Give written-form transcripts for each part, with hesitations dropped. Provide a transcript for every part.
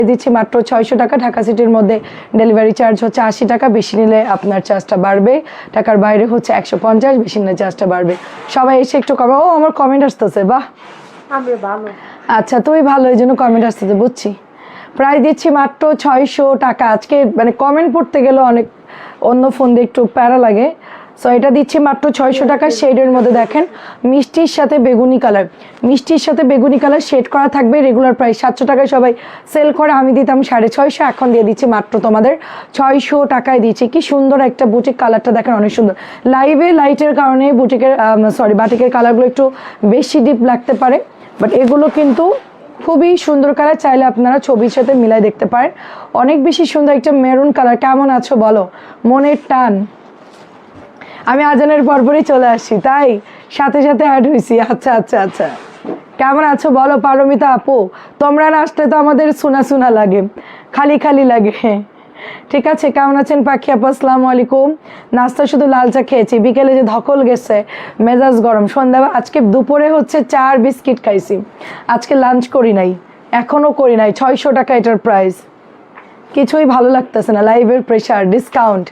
দিচ্ছি মাত্র 600 টাকা। ঢাকা সিটির মধ্যে ডেলিভারি চার্জ হচ্ছে 80 টাকা, বেশি নিলে আপনার চার্জটা বাড়বে। ঢাকার বাইরে হচ্ছে 150, বেশি নিলে চার্জটা বাড়বে। সবাই এসে একটু কমে। ও আমার কমেন্ট আসতেছে, বাহ আচ্ছা তুই ভালো, এই জন্য কমেন্ট আসতেছে, বুঝছি। প্রাইস দিচ্ছি মাত্র 600 টাকা। আজকে মানে কমেন্ট পড়তে গেলে অনেক অন্য ফোন দিয়ে একটু প্যারা লাগে। সো এটা দিচ্ছি মাত্র 600 টাকা। শেডের মধ্যে দেখেন মিষ্টির সাথে বেগুনি কালার, মিষ্টির সাথে বেগুনি কালার শেড করা থাকবে। রেগুলার প্রাইস 700 টাকায় সবাই সেল করে, আমি দিতাম 650, এখন দিয়ে দিচ্ছি মাত্র তোমাদের 600 টাকায় দিচ্ছি। কি সুন্দর একটা বুটিক, কালারটা দেখেন অনেক সুন্দর। লাইভে লাইটের কারণে বুটিকের বাটিকের কালারগুলো একটু বেশি ডিপ লাগতে পারে, বাট এগুলো কিন্তু খুবই সুন্দর কালার। চাইলে আপনারা ছবির সাথে মিলাই দেখতে পারেন। অনেক বেশি সুন্দর একটা মেরুন কালার। কেমন আছো বলো? মনের টান। আমি আজানের পরপরই চলে আসি, তাই সাথে সাথে অ্যাড হয়েছি। আচ্ছা আচ্ছা আচ্ছা, কেমন আছো বলো পারমিতা আপু? তোমরা না আসলে তো আমাদের শোনা শোনা লাগে, খালি খালি লাগে। ঠিক আছে, কেমন আছেন পাখি আপু? আসসালামু আলাইকুম। নাস্তা শুধু লাল চা খেয়েছি, বিকেলে যে ধকল গেছে, মেজাজ গরম। সন্ধ্যা আজকে দুপুরে হচ্ছে 4 বিস্কিট খাইছি, আজকে লাঞ্চ করি নাই, এখনো করি নাই। 600 টাকা এটার প্রাইস। কিছুই ভালো লাগতেছে না, লাইভের প্রেশার, ডিসকাউন্ট।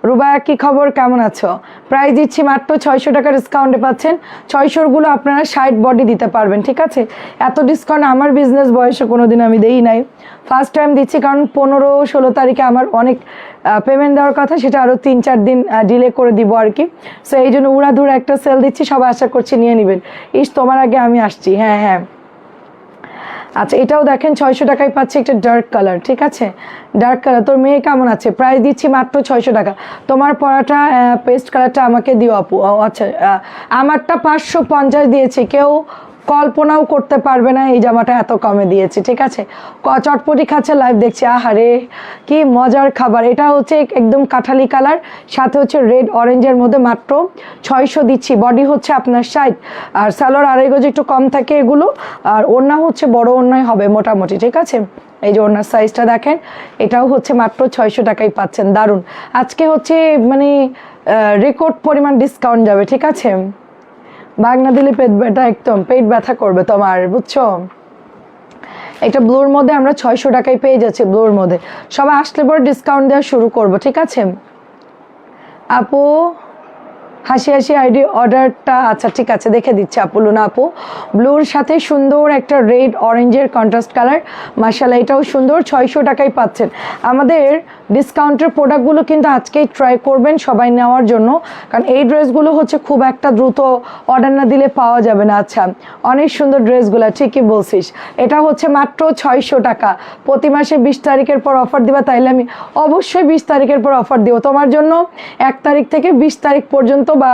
রুবায়া কি খবর, কেমন আছো? প্রাইস দিচ্ছি মাত্র 600 টাকা, ডিসকাউন্টে পাচ্ছেন। 600-গুলো আপনারা 60 বডি দিতে পারবেন। ঠিক আছে, এত ডিসকাউন্ট আমার বিজনেস বয়সে কোনোদিন আমি দেই নাই, ফার্স্ট টাইম দিচ্ছি। কারণ 15-16 তারিখে আমার অনেক পেমেন্ট দেওয়ার কথা, সেটা আরও 3-4 দিন ডিলে করে দিব আর কি। সো এই জন্য উড়াধুরা একটা সেল দিচ্ছি, সবাই আশা করছি নিয়ে নেবেন। তোমার আগে আমি আসছি। হ্যাঁ হ্যাঁ, আচ্ছা এটাও দেখেন 600 টাকায় পাচ্ছি, একটা ডার্ক কালার। ঠিক আছে, ডার্ক কালার। তোর মেয়ে কেমন আছে? প্রাইস দিচ্ছি মাত্র 600 টাকা। তোমার পরাটা পেস্ট কালারটা আমাকে দিও আপু। আচ্ছা, আমারটা 550 দিয়েছি, কেউ কল্পনাও করতে পারবে না এই জামাটা এত কমে দিয়েছি। ঠিক আছে, চটপটি খাচ্ছে, লাইভ দেখছি। আহারে কি মজার খাবার। এটা হচ্ছে একদম কাঠালি কালার, সাথে হচ্ছে রেড অরেঞ্জের মধ্যে, মাত্র 600 দিচ্ছি। বডি হচ্ছে আপনার 60, আর সালোয়ার আড়াই গজ একটু কম থাকে এগুলো, আর ওড়না হচ্ছে বড় ওড়নাই হবে মোটামুটি। ঠিক আছে, এই যে ওড়নার সাইজটা দেখেন, এটাও হচ্ছে মাত্র 600 টাকাই পাচ্ছেন। দারুণ, আজকে হচ্ছে মানে রেকর্ড পরিমাণ ডিসকাউন্ট যাবে। ঠিক আছে, ভাগ না দিলে পেট ব্যথা, একদম পেট ব্যথা করবে তোমার, বুঝছো। এটা ব্লুর মধ্যে আমরা 600 টাকায় পেয়ে যাচ্ছি। ব্লুর মধ্যে সবাই আসলে পরে ডিসকাউন্ট দেওয়া শুরু করবো। ঠিক আছে আপু, হাসি হাসি আইডি অর্ডারটা। আচ্ছা ঠিক আছে, দেখে দিচ্ছি আপু। লুনা আপু, ব্লুর সাথে সুন্দর একটা রেড অরেঞ্জের কন্ট্রাস্ট কালার, মাশাআল্লাহ এটাও সুন্দর। 600 টাকায় পাচ্ছেন। আমাদের ডিসকাউন্টের প্রোডাক্টগুলো কিন্তু আজকেই ট্রাই করবেন সবাই নেওয়ার জন্য, কারণ এই ড্রেসগুলো হচ্ছে খুব একটা দ্রুত অর্ডার না দিলে পাওয়া যাবে না। আচ্ছা, অনেক সুন্দর ড্রেসগুলো, ঠিকই বলছিস। এটা হচ্ছে মাত্র 600 টাকা। প্রতি মাসে 20 তারিখের পর অফার দিবা, তাইলে আমি অবশ্যই 20 তারিখের পর অফার দিব তোমার জন্য। 1 তারিখ থেকে 20 তারিখ পর্যন্ত বা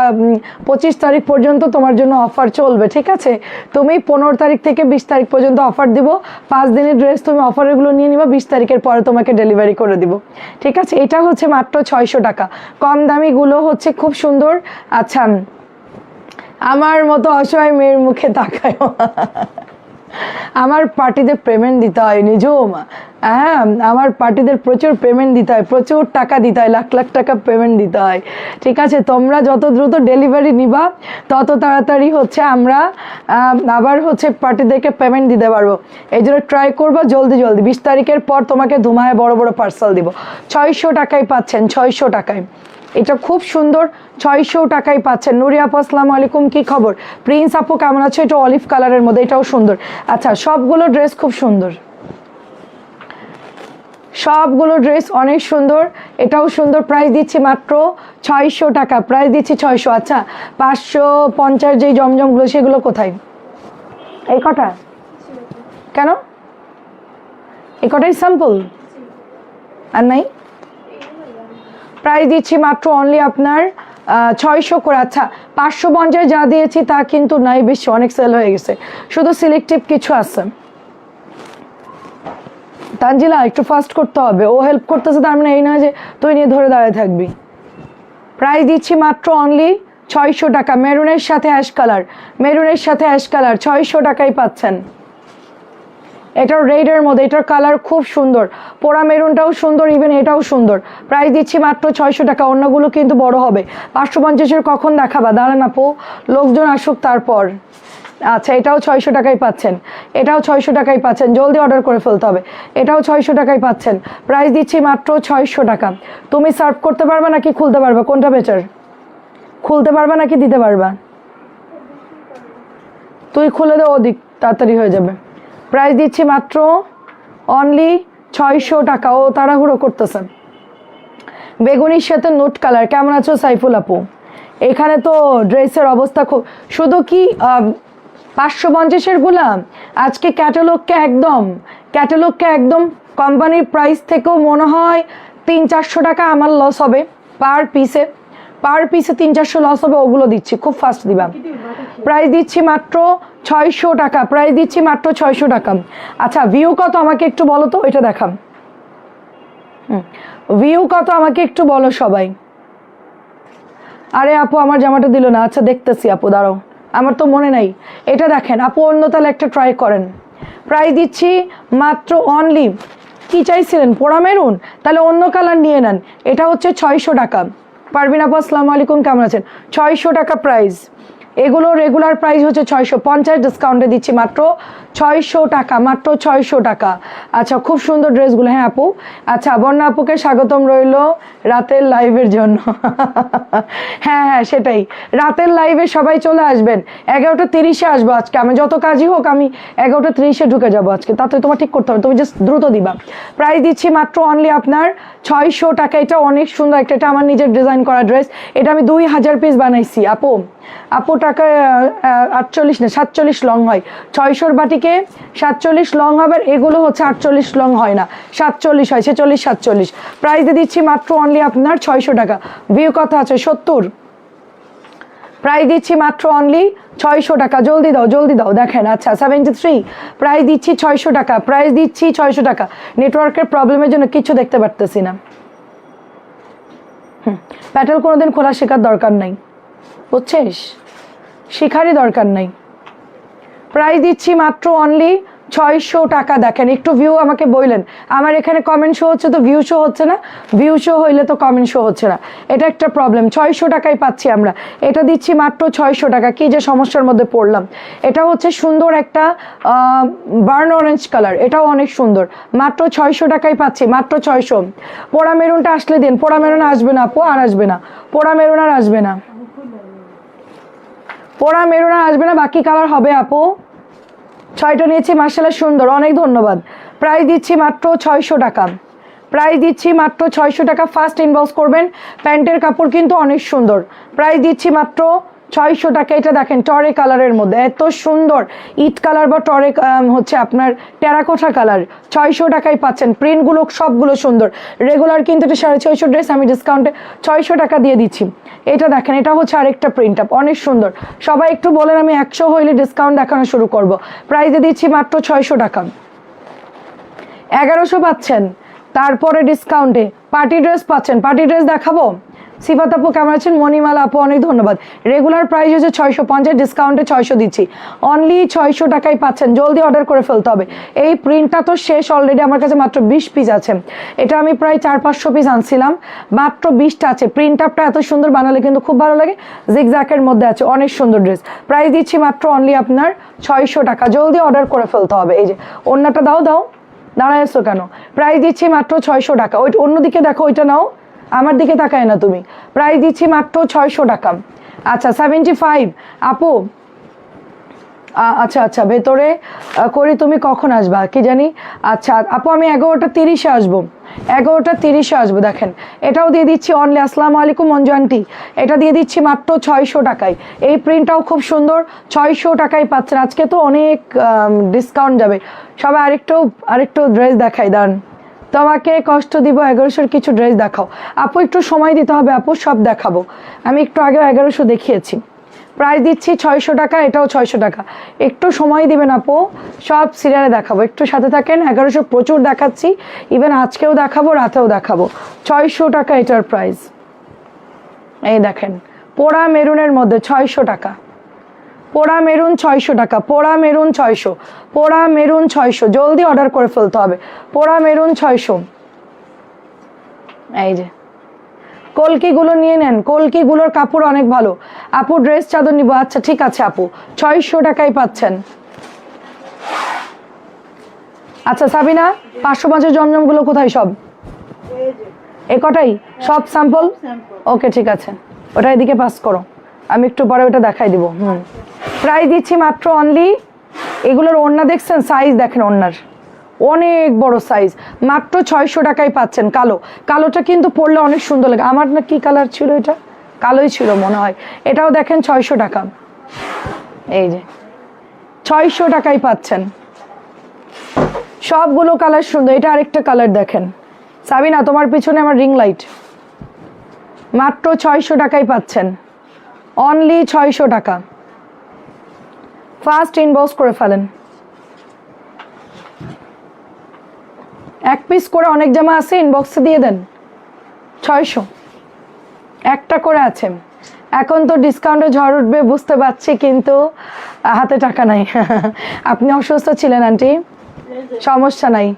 25 তারিখ পর্যন্ত তোমার জন্য অফার চলবে। ঠিক আছে, তুমি 15 তারিখ থেকে 20 তারিখ পর্যন্ত অফার দিব। 5 দিনের ড্রেস তুমি অফারগুলো নিয়ে নিবা, 20 তারিখের পরে তোমাকে ডেলিভারি করে দিব। ঠিক আছে, এটা হচ্ছে মাত্র 600 টাকা। কম দামিগুলো হচ্ছে খুব সুন্দর। আচ্ছা, আমার মতো অসহায় মেয়ের মুখে তাকায়। আমার পার্টিতে পেমেন্ট দিতে হয় নিজুম। হ্যাঁ, আমার পার্টিদের প্রচুর পেমেন্ট দিতে হয়, প্রচুর টাকা দিতে হয়, লাখ লাখ টাকা পেমেন্ট দিতে হয়। ঠিক আছে, তোমরা যত দ্রুত ডেলিভারি নিবা তত তাড়াতাড়ি হচ্ছে আমরা আবার হচ্ছে পার্টিদেরকে পেমেন্ট দিতে পারবো। এই জন্য ট্রাই করবো জলদি জলদি। 20 তারিখের পর তোমাকে ধুমায় বড় বড় পার্সেল দিব। 600 টাকায় পাচ্ছেন, 600 টাকায়। এটা খুব সুন্দর, 600 টাকায় পাচ্ছেন। নুরিয়া আপু আসসালামু আলাইকুম, কি খবর? প্রিন্স আপু কেমন আছো? এটা অলিভ কালারের মধ্যে, এটাও সুন্দর। আচ্ছা, সবগুলো ড্রেস খুব সুন্দর, সবগুলো ড্রেস অনেক সুন্দর। এটাও সুন্দর। প্রাইস দিচ্ছি মাত্র 600 টাকা। প্রাইস দিচ্ছি 600। আচ্ছা, 550 যেই জমজমগুলো সেগুলো কোথায়? এই কটা কেন? এই কটাই স্যাম্পল, আর নাই? প্রাইস দিচ্ছি মাত্র অনলি আপনার 600 করে। আচ্ছা, 550 যা দিয়েছি তা কিন্তু নাই বেশি, অনেক সেল হয়ে গেছে, শুধু সিলেক্টিভ কিছু আছে। তানজিলা একটু ফাস্ট করতে হবে, ও হেল্প করতেছে, তার মানে এই নয় যে তুই নিয়ে ধরে দাঁড়িয়ে থাকবি। প্রাইস দিচ্ছি মাত্র অনলি 600 টাকা। মেরুনের সাথে অ্যাশ কালার, মেরুনের সাথে অ্যাশ কালার 600 টাকায় পাচ্ছেন। এটার রেডের মধ্যে, এটার কালার খুব সুন্দর। পোড়া মেরুনটাও সুন্দর, ইভেন এটাও সুন্দর। প্রাইস দিচ্ছি মাত্র 600 টাকা। অন্যগুলো কিন্তু বড় হবে। 550-এর কখন দেখাবা? দাঁড়ান আপু, লোকজন আসুক তারপর। আচ্ছা এটাও 600 টাকায় পাচ্ছেন, এটাও 600 টাকায় পাচ্ছেন, জলদি অর্ডার করে ফেলতে হবে। এটাও 600 টাকায় পাচ্ছেন, প্রাইস দিচ্ছি মাত্র 600 টাকা। তুমি সার্ভ করতে পারবা নাকি খুলতে পারবা, কোনটা বেটার? খুলতে পারবা নাকি দিতে পারবা? তুই খুলে দে, ওদিক তাড়াতাড়ি হয়ে যাবে। প্রাইস দিচ্ছি মাত্র অনলি 600 টাকা। ও তাড়াহুড়ো করতেছে। বেগুনির সাথে নোট কালার। কেমন আছো সাইফুল আপু? এখানে তো ড্রেসের অবস্থা খুব, শুধু কি 550-এর গুলা আজকে ক্যাটালগকে একদম কোম্পানির প্রাইস থেকেও মনে হয় 300-400 টাকা আমার লস হবে পার পিসে 300-400 লস হবে। ওগুলো দিচ্ছি, খুব ফাস্ট দিবা। প্রাইস দিচ্ছি মাত্র 600 টাকা, প্রাইস দিচ্ছি মাত্র 600 টাকা। আচ্ছা ভিউ কত আমাকে একটু বলো তো, এটা দেখাম। ভিউ কত আমাকে একটু বলো সবাই। আরে আপু আমার জামাটা দিল না। আচ্ছা দেখতেছি আপু, দাঁড়াও, আমার তো মনে নাই। এটা দেখেন আপু, অন্য তাহলে একটা ট্রাই করেন। প্রাইস দিচ্ছি মাত্র অনলি, কি চাইছিলেন পোড়া মেরুন, তাহলে অন্য কালার নিয়ে নেন। এটা হচ্ছে 600 টাকা। পারভিন আপু আসসালামু আলাইকুম, কেমন আছেন? 600 টাকা প্রাইস। এগুলো রেগুলার প্রাইস হচ্ছে 650, ডিসকাউন্টে দিচ্ছি মাত্র 600 টাকা, মাত্র 600 টাকা। আচ্ছা খুব সুন্দর ড্রেসগুলো। হ্যাঁ আপু, আচ্ছা বর্ণা আপুকে স্বাগতম রইল রাতের লাইভের জন্য। হ্যাঁ হ্যাঁ সেটাই, রাতের লাইভে সবাই চলে আসবেন। 11:30-এ আসবো আজকে। আমি যত কাজই হোক আমি 11:30-এ ঢুকে যাবো আজকে, তাতে তোমার ঠিক করতে হবে, তুমি জাস্ট দ্রুত দিবা। প্রাইস দিচ্ছি মাত্র অনলি আপনার 600 টাকা। এটা অনেক সুন্দর একটা, এটা আমার নিজের ডিজাইন করা ড্রেস। এটা আমি 2000 পিস বানাইছি আপু টাকা 48 না 47 লং হয়। 600-র বাটিকে 47 লং হবে, এগুলো হচ্ছে 48 লং হয় না, 47 হয়, 46 47। প্রাইসে দিচ্ছি মাত্র অনলি আপনার 600 টাকা। ভিউ কথা আছে 70, প্রাইস দিচ্ছি মাত্র অনলি 600 টাকা। জলদি দাও দেখেন। আচ্ছা 73, প্রাইস দিচ্ছি 600 টাকা, প্রাইস দিচ্ছি 600 টাকা। নেটওয়ার্কের প্রবলেমের জন্য কিছু দেখতে পারতেছি না। প্যাটেল কোনোদিন খোলা শেখার দরকার নাই, বুঝছিস, শিখারই দরকার নাই। প্রাইস দিচ্ছি মাত্র অনলি 600 টাকা। দেখেন একটু ভিউ আমাকে বললেন, আমার এখানে কমেন্ট শো হচ্ছে তো ভিউ শো হচ্ছে না, ভিউ শো হইলে তো কমেন্ট শো হচ্ছে না, এটা একটা প্রবলেম। 600 টাকায় পাচ্ছি আমরা, এটা দিচ্ছি মাত্র 600 টাকা। কি যে সমস্যার মধ্যে পড়লাম। এটা হচ্ছে সুন্দর একটা বার্ন অরেঞ্জ কালার, এটাও অনেক সুন্দর, মাত্র 600 টাকায় পাচ্ছি, মাত্র 600। পোড়া মেরুনটা আসলে দিন। পোড়া মেরুন আসবে না আপু, আর আসবে না, পোড়া মেরুন আর আসবে না, পোড়া মেরুন আর আসবে না, বাকি কালার হবে আপু। 6টা নিয়েছি, মার্শাল্লাহ সুন্দর, অনেক ধন্যবাদ। প্রাইস দিচ্ছি মাত্র 600 টাকা, প্রাইস দিচ্ছি মাত্র 600 টাকা। ফার্স্ট ইনবক্স করবেন। প্যান্টের কাপড় কিন্তু অনেক সুন্দর। প্রাইস দিচ্ছি মাত্র 600 টাকা। এটা দেখেন টরে কালারের মধ্যে এত সুন্দর, ইট কালার বা টরে হচ্ছে আপনার টেরাকোটা কালার। 600 টাকায় পাচ্ছেন। প্রিন্টগুলো সবগুলো সুন্দর। রেগুলার কিন্তু এটা 650 ড্রেস, আমি ডিসকাউন্টে 600 টাকা দিয়ে দিচ্ছি। এটা দেখেন, এটা হচ্ছে আরেকটা প্রিন্ট আপ, অনেক সুন্দর। সবাই একটু বলেন, আমি 100 হইলে ডিসকাউন্ট দেখানো শুরু করব। প্রাইসে দিচ্ছি মাত্র 600 টাকা। 1100 পাচ্ছেন, তারপরে ডিসকাউন্টে পার্টি ড্রেস পাচ্ছেন। পার্টি ড্রেস দেখাবো। সিফাত আপু কেমন আছেন? মণিমালা আপু অনেক ধন্যবাদ। রেগুলার প্রাইস হচ্ছে 650, ডিসকাউন্টে 600 দিচ্ছি, অনলি 600 টাকায় পাচ্ছেন। জলদি অর্ডার করে ফেলতে হবে। এই প্রিন্টটা তো শেষ অলরেডি, আমার কাছে মাত্র 20 পিস আছে। এটা আমি প্রায় 400-500 পিস আনছিলাম, মাত্র 20টা আছে। প্রিন্ট আপটা এত সুন্দর, বানালে কিন্তু খুব ভালো লাগে। জিগজ্যাকের মধ্যে আছে, অনেক সুন্দর ড্রেস। প্রাইস দিচ্ছি মাত্র অনলি আপনার 600 টাকা। জলদি অর্ডার করে ফেলতে হবে। এই যে ওড়নাটা দাও, দাঁড়ায় আসছো কেন? প্রাইস দিচ্ছি মাত্র 600 টাকা। ওই অন্যদিকে দেখো, ওইটা নাও, আমার দিকে তাকায় না তুমি। প্রাইস দিচ্ছি মাত্র 600 টাকা। আচ্ছা 75 আপু, আচ্ছা ভেতরে করি। তুমি কখন আসবা কি জানি। আচ্ছা আপু আমি 11:30-এ আসবো, 11:30-এ আসবো। দেখেন এটাও দিয়ে দিচ্ছি অনলি। আসসালামু আলাইকুম মঞ্জু আন্টি, এটা দিয়ে দিচ্ছি মাত্র 600 টাকায়। এই প্রিন্টটাও খুব সুন্দর, 600 টাকায় পাচ্ছেন। আজকে তো অনেক ডিসকাউন্ট যাবে। সবাই আরেকটু ড্রেস দেখাই, দাঁড়ান, তোমাকে কষ্ট দিব। 1100-র কিছু ড্রেস দেখাও আপু, একটু সময় দিতে হবে আপু, সব দেখাবো। আমি একটু আগে 1100 দেখিয়েছি। প্রাইস দিচ্ছি 600 টাকা, এটাও 600 টাকা। একটু সময় দিবেন আপু, সব সিরিয়ালে দেখাবো, একটু সাথে থাকেন। 1100 প্রচুর দেখাচ্ছি, ইভেন আজকেও দেখাবো, রাতেও দেখাবো। 600 টাকা এটার প্রাইস। এই দেখেন পোড়া মেরুনের মধ্যে 600 টাকা, পোড়া মেরুন 600 টাকা, পোড়া মেরুন 600, পোড়া মেরুন 600। জলদি অর্ডার করে ফেলতে হবে। পোড়া মেরুন 600। এই যে কলকিগুলো নিয়ে নেন, কলকিগুলোর কাপড় অনেক ভালো। আপু ড্রেস চাদর নিব, আচ্ছা ঠিক আছে আপু, 600 টাকায় পাচ্ছেন। আচ্ছা সাবিনা, 550 জমজমগুলো কোথায় সব? এ কটাই সব স্যাম্পল? ওকে ঠিক আছে, ওটা এদিকে পাস করো, আমি একটু পরে ওটা দেখাই দিব। প্রাইস দিচ্ছি মাত্র অনলি, এগুলোর ওড়না দেখছেন, সাইজ দেখেন ওড়নার, অনেক বড় সাইজ, মাত্র 600 টাকায় পাচ্ছেন। কালো, কালোটা কিন্তু পরলে অনেক সুন্দর লাগে। আমার না কি কালার ছিল এটা, কালোই ছিল মনে হয়। এটাও দেখেন 600 টাকা, এই যে 600 টাকায় পাচ্ছেন। সবগুলো কালার সুন্দর। এটা আরেকটা কালার দেখেন সাবিনা, তোমার পিছনে আমার রিং লাইট, মাত্র 600 টাকায় পাচ্ছেন, অনলি 600 টাকা। ফার্স্ট ইনবক্স করে ফেলেন। এক পিস করে অনেক জামা আছে, ইনবক্সে দিয়ে দেন। 600 একটা করে আছে। এখন তো ডিসকাউন্টে ঝড় উঠবে বুঝতে পারছি, কিন্তু হাতে টাকা নাই। আপনি অসুস্থ ছিলেন আন্টি, সমস্যা নাই,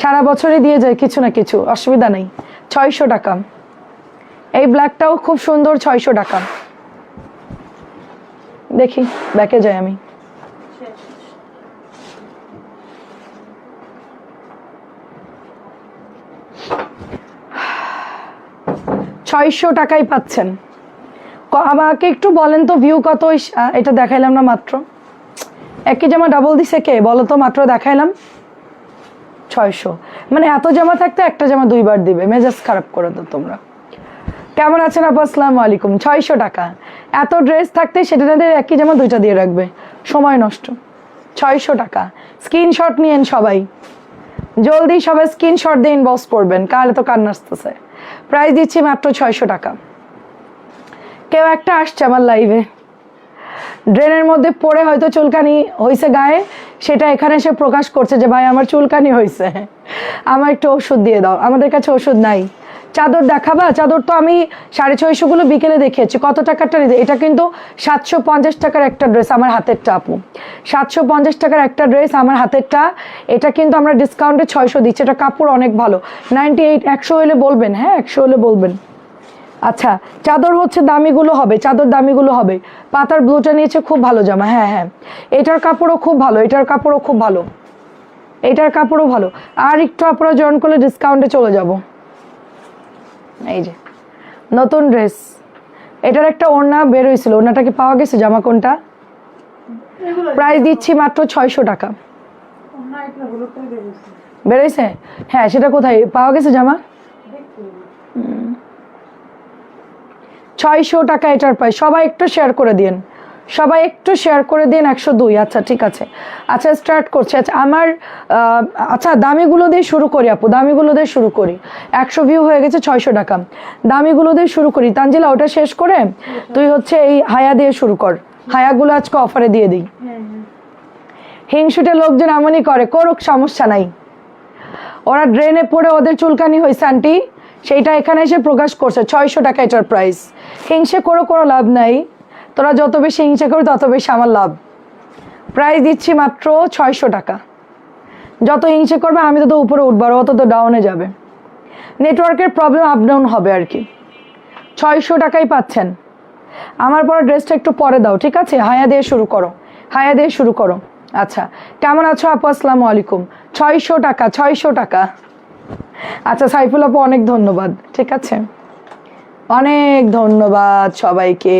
সারা বছরই দিয়ে যায় কিছু না কিছু, অসুবিধা নেই। 600 টাকা। এই ব্ল্যাকটাও খুব সুন্দর, 600 টাকা। দেখি ব্যাকে যাই আমি। ছয়শো টাকায় পাচ্ছেন। আমাকে একটু বলেন তো ভিউ কত? এটা দেখাইলাম না মাত্র, একই জামা ডাবল দিছে কে বলো তো? মাত্র দেখাইলাম 600, মানে এত জামা থাকতে একটা জামা দুইবার দিবে, মেজাজ খারাপ করে তো তোমরা। কেমন আছেন আপু? আসসালামু আলাইকুম। 600 টাকা, এত ড্রেস থাকতে সেটা একই জামা দুইটা দিয়ে রাখবে, সময় নষ্ট। 600 টাকা। স্ক্রিনশট নিয়েন সবাই, জলদি সবাই স্ক্রিনশট দিয়ে ইনবক্স করবেন, কার তো কান্না আসতেছে। প্রাইস দিচ্ছি মাত্র 600 টাকা। কেউ একটা আসছে আমার লাইভে, ড্রেনের মধ্যে পড়ে হয়তো চুলকানি হয়েছে গায়ে, সেটা এখানে এসে প্রকাশ করছে যে ভাই আমার চুলকানি হয়েছে, আমার একটু ওষুধ দিয়ে দাও। আমাদের কাছে ওষুধ নাই। চাদর দেখাবা? চাদর তো আমি 650 গুলো বিকেলে দেখিয়েছি। কত টাকারটা নিতে? এটা কিন্তু 750 টাকার একটা ড্রেস, আমার হাতেরটা আপু, 750 টাকার একটা ড্রেস আমার হাতেরটা। এটা কিন্তু আমরা ডিসকাউন্টে 600 দিচ্ছি। এটা কাপড় অনেক ভালো। 98, 100 হলে বলবেন, হ্যাঁ 100 হলে বলবেন। আচ্ছা চাদর হচ্ছে দামিগুলো হবে, চাদর দামিগুলো হবে। পাতার ব্লুটা নিয়েছে, খুব ভালো জামা। হ্যাঁ হ্যাঁ, এটার কাপড়ও খুব ভালো, এটার কাপড়ও খুব ভালো, এটার কাপড়ও ভালো। আর একটু আপনারা জয়েন করলে ডিসকাউন্টে চলে যাব। এই যে নতুন ড্রেস, এটার একটা ওড়না বের হয়েছিল, ওড়নাটা কি পাওয়া গেছে? জামা কোনটা? প্রাইস দিচ্ছি মাত্র 600 টাকা। বেরোইছে? হ্যাঁ, সেটা কোথায় পাওয়া গেছে জামা? 600 টাকা এটার প্রাইস। সবাই একটু শেয়ার করে দিন, সবাই একটু শেয়ার করে দিন। 102। আচ্ছা ঠিক আছে, আচ্ছা স্টার্ট করছি। আচ্ছা আমার আচ্ছা দামিগুলো দিয়ে শুরু করি আপু, দামিগুলো দিয়ে শুরু করি। 100 ভিউ হয়ে গেছে, 600 টাকা। দামিগুলো দিয়ে শুরু করি। তানজিলা ওটা শেষ করে তুই হচ্ছে এই হায়া দিয়ে শুরু কর, হায়াগুলো আজকে অফারে দিয়ে দিই। হিংসুটে লোকজন এমনই করে, করুক, সমস্যা নাই। ওরা ড্রেনে পড়ে ওদের চুলকানি হয়েছে আন্টি, সেইটা এখানে এসে প্রকাশ করছে। 600 টাকা এটার প্রাইস। হিংসে করে কোনো লাভ নাই, তোরা যত বেশি হিংসে করবি তত বেশি আমার লাভ। প্রাইস দিচ্ছি মাত্র 600 টাকা। যত হিংসে করবে আমি তত উপরে উঠবো, আর অত তো ডাউনে যাবে। নেটওয়ার্কের প্রবলেম, আপ ডাউন হবে আর কি। 600 টাকাই পাচ্ছেন। আমার পরে ড্রেসটা একটু পরে দাও, ঠিক আছে? হায়া দিয়ে শুরু করো, হায়া দিয়ে শুরু করো। আচ্ছা কেমন আছো আপু? আসসালামু আলাইকুম। 600 টাকা, 600 টাকা। আচ্ছা সাইফুল আপু অনেক ধন্যবাদ, ঠিক আছে, অনেক ধন্যবাদ সবাইকে।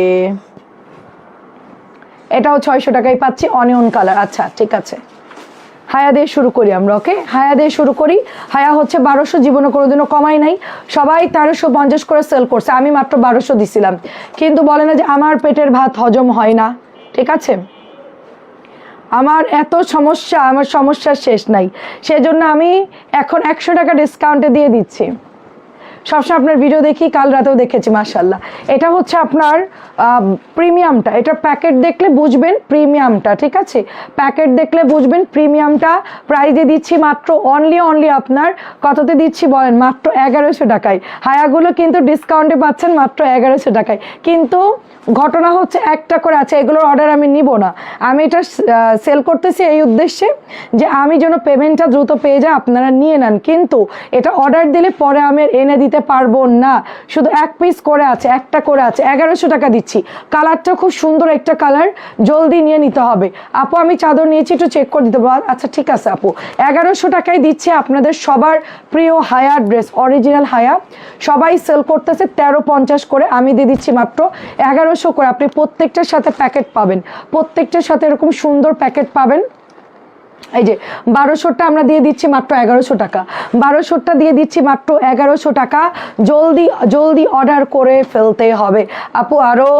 এটাও 600 টাকায় পাচ্ছি, অনিয়ন কালার। আচ্ছা ঠিক আছে, হায়া দিয়ে শুরু করি আমরা। ওকে, হায়া দিয়ে শুরু করি। হায়া হচ্ছে 1200, জীবনে কোনোদিনও কমাই নাই। সবাই 1350 করে সেল করছে, আমি মাত্র 1200 দিছিলাম। কিন্তু বলে না যে আমার পেটের ভাত হজম হয় না, ঠিক আছে? আমার এত সমস্যা, আমার সমস্যার শেষ নাই, সেজন্য আমি এখন 100 টাকা ডিসকাউন্টে দিয়ে দিচ্ছি। সবসময় আপনার ভিডিও দেখি, কাল রাতেও দেখেছি, মাশাআল্লাহ। এটা হচ্ছে আপনার প্রিমিয়ামটা, এটা প্যাকেট দেখলে বুঝবেন প্রিমিয়ামটা, ঠিক আছে? প্যাকেট দেখলে বুঝবেন প্রিমিয়ামটা। প্রাইজে দিচ্ছি মাত্র অনলি আপনার কততে দিচ্ছি বলেন? মাত্র 1100 টাকায়। হায়াগুলো কিন্তু ডিসকাউন্টে পাচ্ছেন মাত্র 1100 টাকায়। কিন্তু ঘটনা হচ্ছে একটা করে আছে, এগুলোর অর্ডার আমি নিব না। আমি এটা সেল করতেছি এই উদ্দেশ্যে যে আমি যেন পেমেন্টটা দ্রুত পেয়ে যাই, আপনারা নিয়ে নেন। কিন্তু এটা অর্ডার দিলে পরে আমি এনে দিতে দিতে পারবো না, শুধু এক পিস করে আছে, একটা করে আছে, 1100 টাকা দিচ্ছি। কালারটা খুব সুন্দর একটা কালার, জলদি নিয়ে নিতে হবে। আপু আমি চাদর নিয়েছি, একটু চেক করে দিতে পারবো? আচ্ছা ঠিক আছে আপু, 1100 টাকায় দিচ্ছে আপনাদের সবার প্রিয় হায়া ড্রেস, অরিজিনাল হায়া, সবাই সেল করতেছে 1350 করে, আমি দিয়ে দিচ্ছি মাত্র 1100 করে। আপনি প্রত্যেকটার সাথে প্যাকেট পাবেন, প্রত্যেকটার সাথে এরকম সুন্দর প্যাকেট পাবেন। এই যে 1200টা আমরা দিয়ে দিচ্ছি মাত্র 1100 টাকা, 1200টা দিয়ে দিচ্ছি মাত্র 1100 টাকা। জলদি জলদি অর্ডার করে ফেলতে হবে আপু, আরও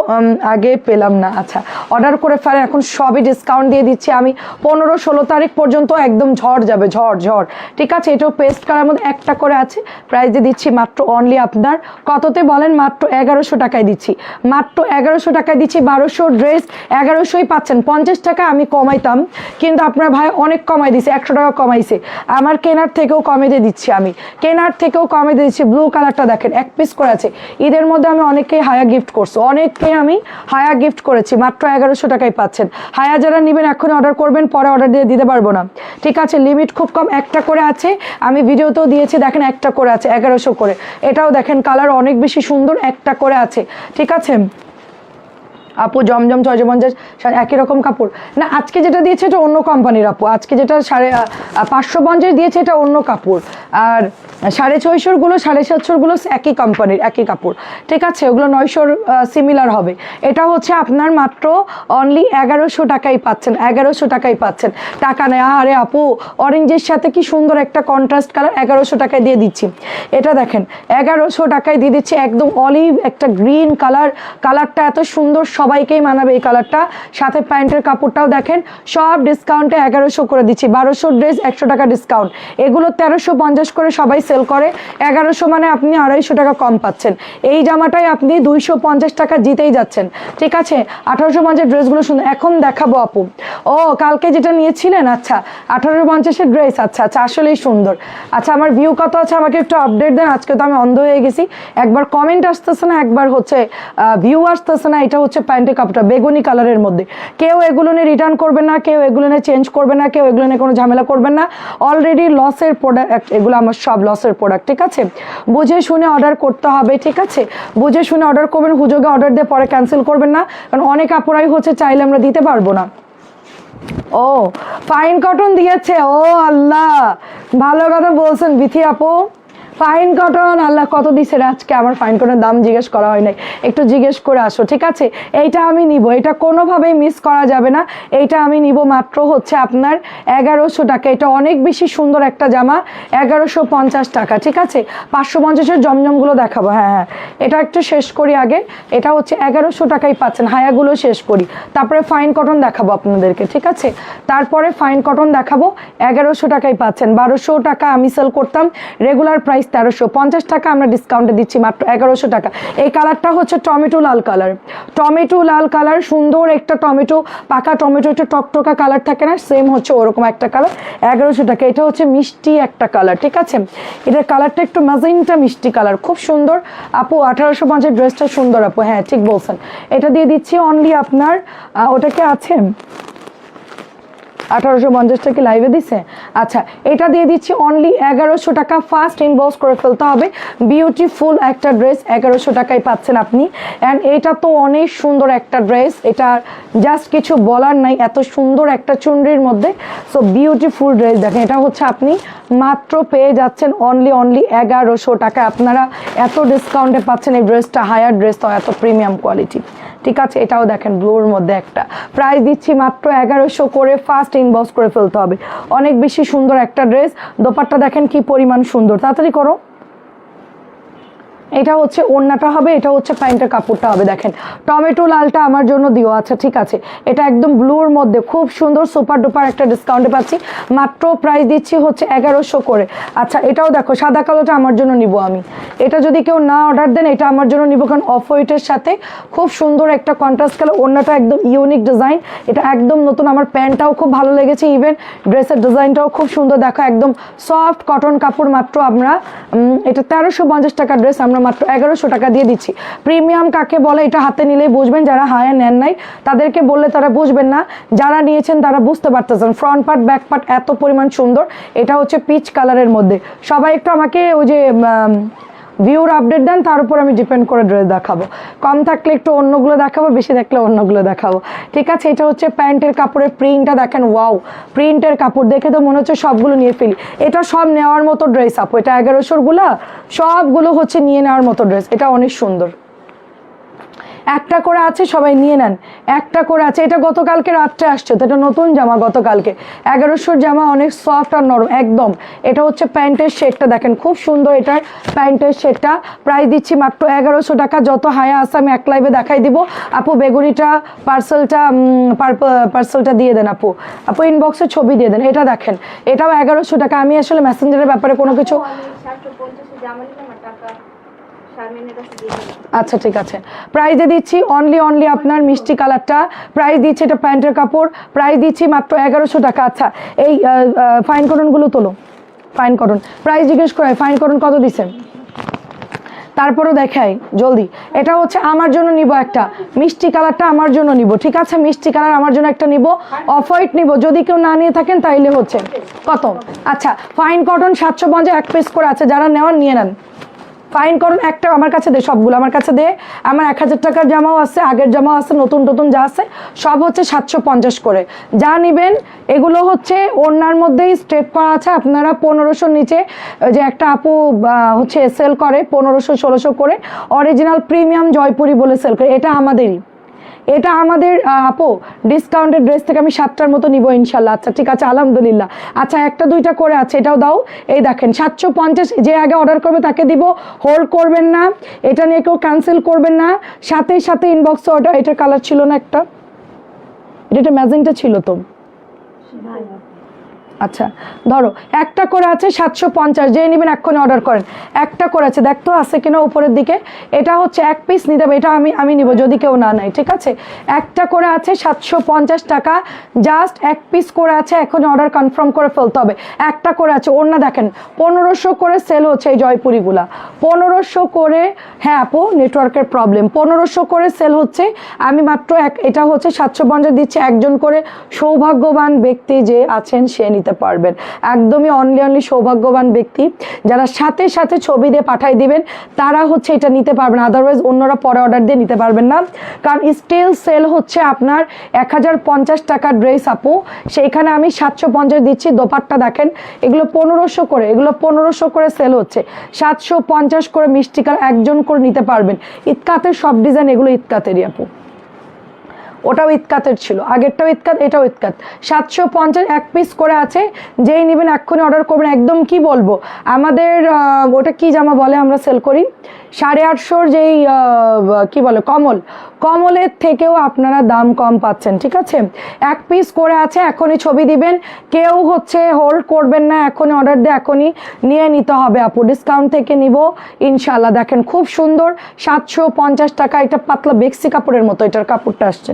আগে পেলাম না। আচ্ছা অর্ডার করে ফেলেন, এখন সবই ডিসকাউন্ট দিয়ে দিচ্ছি আমি, 15-16 তারিখ পর্যন্ত একদম ঝড় যাবে, ঝড় ঝড়। ঠিক আছে, এটাও পেস্ট কালার মধ্যে একটা করে আছে, প্রাইস দিয়ে দিচ্ছি মাত্র অনলি আপনার কততে বলেন? মাত্র 1100 টাকায় দিচ্ছি, মাত্র 1100 টাকায় দিচ্ছি। 1200 ড্রেস 1100ই পাচ্ছেন। 50 টাকা আমি কমাইতাম, কিন্তু আপনার ভাই অনেক কমাই দিছে, 100 টাকা কমাইছে, আমার কেনার থেকেও কমে দিয়ে দিচ্ছি, আমি কেনার থেকেও কমে দিয়ে দিচ্ছি। ব্লু কালারটা দেখেন, এক পিস করে আছে। ঈদের মধ্যে আমি অনেককেই হায়া গিফট করছি, অনেককে আমি হায়া গিফট করেছি, মাত্র 1100 টাকায় পাচ্ছেন। হায়া যারা নেবেন এখনই অর্ডার করবেন, পরে অর্ডার দিয়ে দিতে পারবো না। ঠিক আছে, লিমিট খুব কম, একটা করে আছে, আমি ভিডিওতেও দিয়েছি দেখেন, একটা করে আছে 1100 করে। এটাও দেখেন কালার অনেক বেশি সুন্দর, একটা করে আছে। ঠিক আছে আপু, জমজম 650 একই রকম কাপড় না, আজকে যেটা দিয়েছে এটা অন্য কোম্পানির আপু, আজকে যেটা 550 দিয়েছে এটা অন্য কাপড়, আর 650গুলো 750গুলো একই কোম্পানির, একই কাপড়। ঠিক আছে, ওগুলো 900 সিমিলার হবে। এটা হচ্ছে আপনার মাত্র অনলি 1100 টাকাই পাচ্ছেন, 1100 টাকাই পাচ্ছেন। টাকা নেই, আরে আপু অরেঞ্জের সাথে কি সুন্দর একটা কন্ট্রাস্ট কালার, 1100 টাকায় দিয়ে দিচ্ছি। এটা দেখেন 1100 টাকায় দিয়ে দিচ্ছি, একদম অলিভ একটা গ্রিন কালার, কালারটা এত সুন্দর, সবাইকেই মানাবে এই কালারটা। সাথে প্যান্টের কাপড়টাও দেখেন, সব ডিসকাউন্টে 1100 করে দিচ্ছি। 1200 ড্রেস 100 টাকা ডিসকাউন্ট, এগুলো 1350 করে সবাই সেল করে, 1100 মানে আপনি 250 টাকা কম পাচ্ছেন। এই জামাটাই আপনি 250 টাকা জিতেই যাচ্ছেন। ঠিক আছে, 1850 ড্রেসগুলো সুন্দর। এখন দেখাবো আপু, ও কালকে যেটা নিয়েছিলেন, আচ্ছা 1850-এর ড্রেস, আচ্ছা আচ্ছা আসলেই সুন্দর। আচ্ছা আমার ভিউ কত আছে আমাকে একটু আপডেট দেন, আজকে তো আমি অন্ধ হয়ে গেছি, একবার কমেন্ট আসতেছে না, একবার হচ্ছে ভিউ আসতেছে না। এটা হচ্ছে প্যান্টের কাপড়টা বেগুনি কালারের মধ্যে, কেউ এগুলো নিয়ে রিটার্ন করবেন না, কেউ এগুলো নিয়ে চেঞ্জ করবে না, কেউ এগুলো নিয়ে কোনো ঝামেলা করবেন না। অলরেডি লসের প্রোডাক্ট এগুলো, আমার সব লসের প্রোডাক্ট। ঠিক আছে, বুঝে শুনে অর্ডার করতে হবে। ঠিক আছে, বুঝে শুনে অর্ডার করবেন, হুজুগে অর্ডার দিয়ে পরে ক্যান্সেল করবেন না, কারণ অনেক আপুরাই হচ্ছে চাইলে আমরা দিতে পারবো না। ও ফাইন কটন দিয়েছে, ও আল্লাহ ভালো কথা বলছেন বিথি আপু, ফাইন কটন আল্লাহ কত দিছে রে আজকে, আমার ফাইন কটনের দাম জিজ্ঞেস করা হয় নাই, একটু জিজ্ঞেস করে আসো। ঠিক আছে, এইটা আমি নিব, এটা কোনোভাবেই মিস করা যাবে না, এইটা আমি নিব মাত্র হচ্ছে আপনার 1100 টাকা। এটা অনেক বেশি সুন্দর একটা জামা, 1150 টাকা। ঠিক আছে, 550-এর জমজমগুলো দেখাবো, হ্যাঁ হ্যাঁ এটা একটু শেষ করি আগে। এটা হচ্ছে 1100 টাকাই পাচ্ছেন, হায়াগুলো শেষ করি, তারপরে ফাইন কটন দেখাবো আপনাদেরকে। ঠিক আছে, তারপরে ফাইন কটন দেখাবো, 1100 টাকাই পাচ্ছেন। 1200 টাকা আমি সেল করতাম, রেগুলার প্রাইস 1350 টাকা, আমরা ডিসকাউন্টে দিচ্ছি মাত্র 1100 টাকা। এই কালারটা হচ্ছে টমেটো লাল কালার, টমেটো লাল কালার, সুন্দর একটা টমেটো, পাকা টমেটো, একটা টকটকা কালার থাকে না, সেম হচ্ছে ওরকম একটা কালার, 1100 টাকা। এটা হচ্ছে মিষ্টি একটা কালার। ঠিক আছে, এটার কালারটা একটু ম্যাজেন্টা মিষ্টি কালার, খুব সুন্দর আপু। 1850 ড্রেসটা সুন্দর আপু, হ্যাঁ ঠিক বলছেন। এটা দিয়ে দিচ্ছি অনলি আপনার, ওটা কি আছে 1850 টাকা লাইভে দিছে, আচ্ছা এটা দিয়ে দিচ্ছি অনলি 1100 টাকা। ফার্স্ট ইনবক্স করে ফেলতে হবে, বিউটিফুল একটা ড্রেস 1100 টাকায় পাচ্ছেন আপনি। অ্যান্ড এটা তো অনেক সুন্দর একটা ড্রেস, এটা জাস্ট কিছু বলার নাই, এত সুন্দর একটা চুনরির মধ্যে, সো বিউটিফুল ড্রেস। দেখেন এটা হচ্ছে আপনি মাত্র পেয়ে যাচ্ছেন অনলি 1100 টাকা। আপনারা এত ডিসকাউন্টে পাচ্ছেন এই ড্রেসটা, হায়ার ড্রেস তো এত প্রিমিয়াম কোয়ালিটি। ঠিক আছে, এটাও দেখেন ব্লুর মধ্যে একটা, প্রাইস দিচ্ছি মাত্র 1100 করে। ফার্স্ট ইনবক্স করে ফেলতে হবে, অনেক বেশি সুন্দর একটা ড্রেস। দোপাট্টা দেখেন কি পরিমাণ সুন্দর, তাড়াতাড়ি করো। এটা হচ্ছে ওড়নাটা হবে, এটা হচ্ছে প্যান্টের কাপড়টা হবে। দেখেন টমেটো লালটা আমার জন্য দিও, আচ্ছা ঠিক আছে। এটা একদম ব্লুর মধ্যে খুব সুন্দর সুপার ডুপার একটা ডিসকাউন্টে পাচ্ছি, মাত্র প্রাইস দিচ্ছি হচ্ছে 1100 করে। আচ্ছা এটাও দেখো, সাদা কালোটা আমার জন্য নিব আমি, এটা যদি কেউ না অর্ডার দেন এটা আমার জন্য নিব, কারণ অফ হোয়াইটের সাথে খুব সুন্দর একটা কন্ট্রাস্ট কালার, ওড়নাটা একদম ইউনিক ডিজাইন, এটা একদম নতুন। আমার প্যান্টটাও খুব ভালো লেগেছে, ইভেন ড্রেসের ডিজাইনটাও খুব সুন্দর। দেখো একদম সফট কটন কাপড়, মাত্র আমরা এটা 1350 টাকা ড্রেস আমরা মাত্র 1100 টাকা দিয়ে দিচ্ছি। প্রিমিয়াম কাকে বলে এটা হাতে নিলেই বুঝবেন, যারা হায়া নেন নাই তাদেরকে বললে তারা বুঝবেন না, যারা নিয়েছেন তারা বুঝতে পারতেছেন। ফ্রন্ট পার্ট ব্যাক পার্ট এত পরিমাণ সুন্দর। এটা হচ্ছে পিচ কালারের মধ্যে। সবাই একটু আমাকে ওই যে ভিউর আপডেট দেন, তার উপর আমি ডিপেন্ড করে ড্রেস দেখাবো। কম থাকলে একটু অন্যগুলো দেখাবো, বেশি থাকলে অন্যগুলো দেখাবো, ঠিক আছে। এটা হচ্ছে প্যান্টের কাপড়ের প্রিন্টটা দেখেন, ওয়াও, প্রিন্টের কাপড় দেখে তো মনে হচ্ছে সবগুলো নিয়ে ফেলি। এটা সব নেওয়ার মতো ড্রেস আপু, এটা 1100গুলা সবগুলো হচ্ছে নিয়ে নেওয়ার মতো ড্রেস। এটা অনেক সুন্দর, একটা করে আছে, সবাই নিয়ে নেন, একটা করে আছে। এটা গতকালকে রাত্রে আসছে তো, এটা নতুন জামা গতকালকে। 1100 জামা, অনেক সফট আর নরম একদম। এটা হচ্ছে প্যান্টের শেডটা দেখেন, খুব সুন্দর এটার প্যান্টের শেডটা। প্রাইস দিচ্ছি মাত্র 1100 টাকা। যত হায়া আছে আমি এক লাইভে দেখাই দিব। আপু বেগুনিটা পার্সেলটা দিয়ে দেন আপু, আপু ইনবক্সে ছবি দিয়ে দেন। এটা দেখেন, এটাও 1100 টাকা। আমি আসলে মেসেঞ্জারের ব্যাপারে কোনো কিছু, আচ্ছা ঠিক আছে, প্রাইজে দিচ্ছি অনলি আপনার মিষ্টি কালারটা প্রাইস দিচ্ছি। এটা প্যান্টের কাপড়, প্রাইস দিচ্ছি মাত্র 1100 টাকা। আচ্ছা এই ফাইন কটনগুলো তোলো, ফাইন কটন প্রাইস জিজ্ঞেস করে, ফাইন কটন কত দিচ্ছেন তারপরও দেখাই জলদি। এটা হচ্ছে আমার জন্য নিব একটা, মিষ্টি কালারটা আমার জন্য নিব, ঠিক আছে। মিষ্টি কালার আমার জন্য একটা নিব, অফ হোয়াইট নিব। যদি কেউ না নিয়ে থাকেন তাইলে হচ্ছে কত, আচ্ছা ফাইন কটন 750 এক পিস করে আছে, যারা নেওয়ার নিয়ে নেন। ফাইন করুন একটা আমার কাছে দে, সবগুলো আমার কাছে দে। আমার 1000 টাকার জামাও আছে, আগের জামাও আছে, নতুন নতুন যা আছে সব হচ্ছে 750 করে। যা নিবেন এগুলো হচ্ছে ওড়নার মধ্যেই স্টেপ করা আছে। আপনারা 1500 নিচে যে একটা আপু হচ্ছে সেল করে 1500 1600 করে, অরিজিনাল প্রিমিয়াম জয়পুরি বলে সেল করে। এটা আমাদেরই, এটা আমাদের আপু ডিসকাউন্টেড ড্রেস থেকে আমি 7টার মতো নিব ইনশাল্লাহ। আচ্ছা ঠিক আছে, আলহামদুলিল্লাহ। আচ্ছা একটা দুইটা করে আছে, এটাও দাও। এই দেখেন 750, যে আগে অর্ডার করবে তাকে দিব। হোল্ড করবেন না, এটা নিয়ে কেউ ক্যান্সেল করবেন না, সাথে সাথে ইনবক্সে অর্ডার। এটার কালার ছিল না একটা, এটা ম্যাজেন্টা ছিল তো। আচ্ছা ধরো একটা করে আছে 750, যে নেবেন এক্ষুনি অর্ডার করেন। একটা করে আছে, দেখতো আছে কিনা উপরের দিকে। এটা হচ্ছে এক পিস নিতে হবে, এটা আমি নিব যদি কেউ না নেয়, ঠিক আছে। একটা করে আছে 750 টাকা, জাস্ট এক পিস করে আছে, এখনই অর্ডার কনফার্ম করে ফেলতে হবে। একটা করে আছে, ওড়না দেখেন 1500 করে সেল হচ্ছে এই জয়পুরিগুলা, 1500 করে। হ্যাঁ আপু নেটওয়ার্কের প্রবলেম, 1500 করে সেল হচ্ছে। আমি মাত্র এটা হচ্ছে 750 দিচ্ছি। একজন করে সৌভাগ্যবান ব্যক্তি যে আছেন সে নিতে পারবেন, একদমই অনলি সৌভাগ্যবান ব্যক্তি যারা সাথে সাথে ছবি দিয়ে পাঠাই দিবেন তারা হচ্ছে এটা নিতে পারবেন। আদারওয়াইজ অন্যরা পরে অর্ডার দিয়ে নিতে পারবেন না, কারণ স্টিল সেল হচ্ছে আপনার 1050 টাকার ড্রেস আপু, সেইখানে আমি 750 দিচ্ছি। দোপাট্টা দেখেন, এগুলো 1500 করে, এগুলো 1500 করে সেল হচ্ছে, 750 করে মিষ্টি কালার একজন করে নিতে পারবেন। ইতকাতের সব ডিজাইন, এগুলো ইতকাতেরই আপু, ওটাও ইতকাতের ছিল, আগেরটাও ইতকাত, এটাও ইতকাত। 750 এক পিস করে আছে, যেই নেবেন এক্ষুনি অর্ডার করবেন। একদম কি বলবো, আমাদের ওটা কি জামা বলে আমরা সেল করি 850, যেই কি বলে কমলের থেকেও আপনারা দাম কম পাচ্ছেন, ঠিক আছে। এক পিস করে আছে, এখনই ছবি দিবেন, কেউ হচ্ছে হোল্ড করবেন না, এখনই অর্ডার দিয়ে এখনই নিয়ে নিতে হবে আপু, ডিসকাউন্ট থেকে নিব ইনশাল্লাহ। দেখেন খুব সুন্দর 750 টাকা, এটা পাতলা বেক্সি কাপড়ের মতো এটার কাপড়টা আসছে,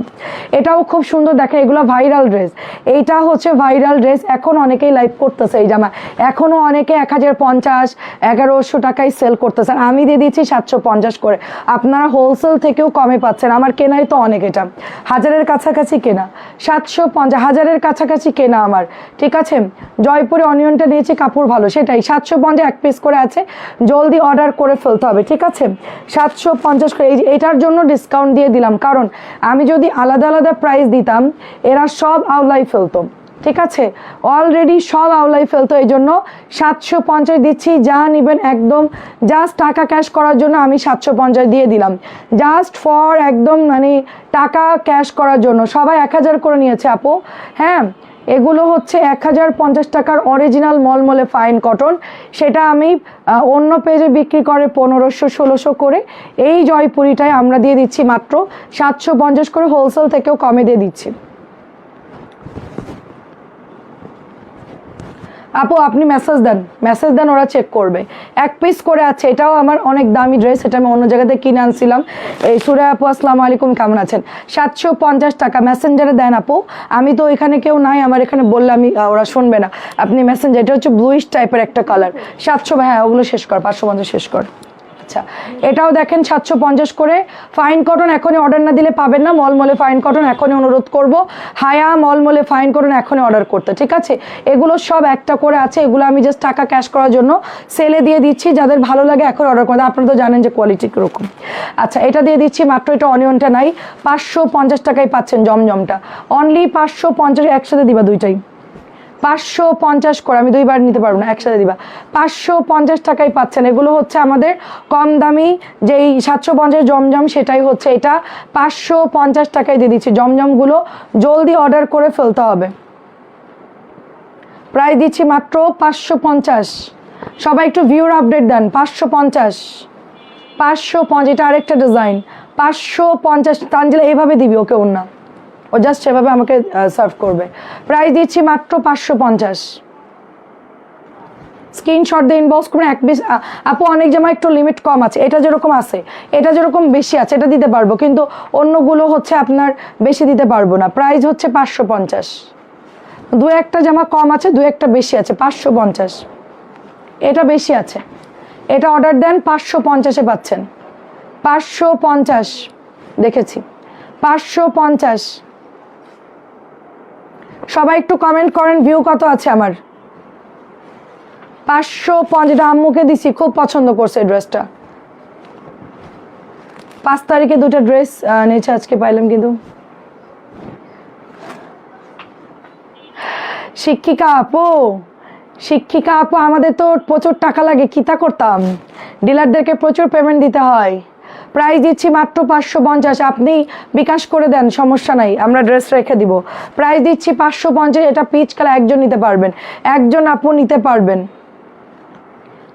এটাও খুব সুন্দর। দেখেন এগুলো ভাইরাল ড্রেস, এইটা হচ্ছে ভাইরাল ড্রেস, এখন অনেকেই লাইভ করতেছে এই জামা, এখনো অনেকে 1050 1100 টাকায় সেল করতেছে, আমি দিয়ে দিচ্ছি 750 করে। আপনারা হোলসেল থেকেও কমে পাচ্ছেন, আমার কেনাই তো অনেক, এটা 1000-এর কাছাকাছি কেনা, 750 1000-এর কাছাকাছি কেনা আমার, ঠিক আছে। জয়পুরে অনিয়নটা নিয়েছি, কাপড় ভালো, সেটাই 750 এক পিস করে আছে, জলদি অর্ডার করে ফেলতে হবে, ঠিক আছে। 750 করে, এইটার জন্য ডিসকাউন্ট দিয়ে দিলাম, কারণ আমি যদি আলাদা আলাদা প্রাইস দিতাম এরা সব আউলাই ফেলতো, ঠিক আছে, অলরেডি সব আউলাই ফেলতো, এই জন্য 750 দিচ্ছি। যা নেবেন একদম জাস্ট টাকা ক্যাশ করার জন্য আমি 750 দিয়ে দিলাম, জাস্ট ফর একদম মানে টাকা ক্যাশ করার জন্য। সবাই 1000 করে নিয়েছে আপু, হ্যাঁ এগুলো হচ্ছে 1050 টাকার অরিজিনাল মলমলে ফাইন কটন, সেটা আমি অন্য পেজে বিক্রি করে 1500 1600 করে, এই জয়পুরিটাই আমরা দিয়ে দিচ্ছি মাত্র 750 করে, হোলসেল থেকেও কমে দিয়ে দিচ্ছি। আপু আপনি মেসেজ দেন, ওরা চেক করবে। এক পিস করে আছে, এটাও আমার অনেক দামি ড্রেস, এটা আমি অন্য জায়গাতে কিনে আনছিলাম। এই সুরা আপু আসসালামু আলাইকুম, কেমন আছেন? 750 টাকা, মেসেঞ্জারে দেন আপু, আমি তো এখানে কেউ নাই, আমার এখানে বললে আমি ওরা শুনবে না, আপনি মেসেঞ্জার, এটা হচ্ছে ব্লুইশ টাইপের একটা কালার, 700, হ্যাঁ ওগুলো শেষ কর, 550 শেষ কর। আচ্ছা, এটাও দেখেন 750 করে। ফাইন কটন এখনই অর্ডার না দিলে পাবেন না। মলমলে ফাইন কটন এখনই অনুরোধ করব, হায়া মলমলে ফাইন কটন এখনই অর্ডার করতে, ঠিক আছে? এগুলো সব একটা করে আছে, এগুলো আমি জাস্ট টাকা ক্যাশ করার জন্য সেলে দিয়ে দিচ্ছি। যাদের ভালো লাগে এখন অর্ডার করতে, আপনারা তো জানেন যে কোয়ালিটি কীরকম। আচ্ছা, এটা দিয়ে দিচ্ছি মাত্র, এটা অনিয়নটা নাই, 550 টাকায় পাচ্ছেন জমজমটা, অনলি 550। একসাথে দিবা দুইটাই 550 করে, আমি দুইবার নিতে পারবো না, একসাথে দিবা। 550 টাকায় পাচ্ছেন। এগুলো হচ্ছে আমাদের কম দামি যেই 750 জমজম, সেটাই হচ্ছে এটা 550 টাকায় দিয়ে দিচ্ছি। জমজমগুলো জলদি অর্ডার করে ফেলতে হবে। প্রাইস দিচ্ছি মাত্র 550। সবাই একটু ভিউর আপডেট দেন। 550, এটা আরেকটা ডিজাইন। 550 তানজিলা এইভাবে দিবি ওকে, ওর না, ও জাস্ট সেভাবে আমাকে সার্ভ করবে। প্রাইস দিচ্ছি মাত্র 550। স্ক্রিনশট দিয়ে ইনবক্স করুন। এক পিস আপু, অনেক জামা একটু লিমিট কম আছে, এটা যেরকম আছে, এটা যেরকম বেশি আছে, এটা দিতে পারবো, কিন্তু অন্যগুলো হচ্ছে আপনার বেশি দিতে পারবো না। প্রাইস হচ্ছে 550। দু একটা জামা কম আছে, দু একটা বেশি আছে। 550, এটা বেশি আছে, এটা অর্ডার দেন 550-এ পাচ্ছেন। 550 দেখেছি, 550। সবাই একটু কমেন্ট করেন ভিউ কত আছে আমার। 550, এটা আম্মুকে দিছি, খুব পছন্দ করছে এই ড্রেসটা। 5 তারিখে দুটো ড্রেস নিয়েছে, আজকে পাইলাম কিন্তু। শিক্ষিকা আপু, আমাদের তো প্রচুর টাকা লাগে, কিতা করতাম, ডিলারদেরকে প্রচুর পেমেন্ট দিতে হয়। প্রাইস দিচ্ছি মাত্র 550। আপনি বিকাশ করে দেন, সমস্যা নাই, আমরা ড্রেস রেখে দিব। প্রাইস দিচ্ছি 550। এটা পিচ কালার, একজন নিতে পারবেন, একজন আপু নিতে পারবেন।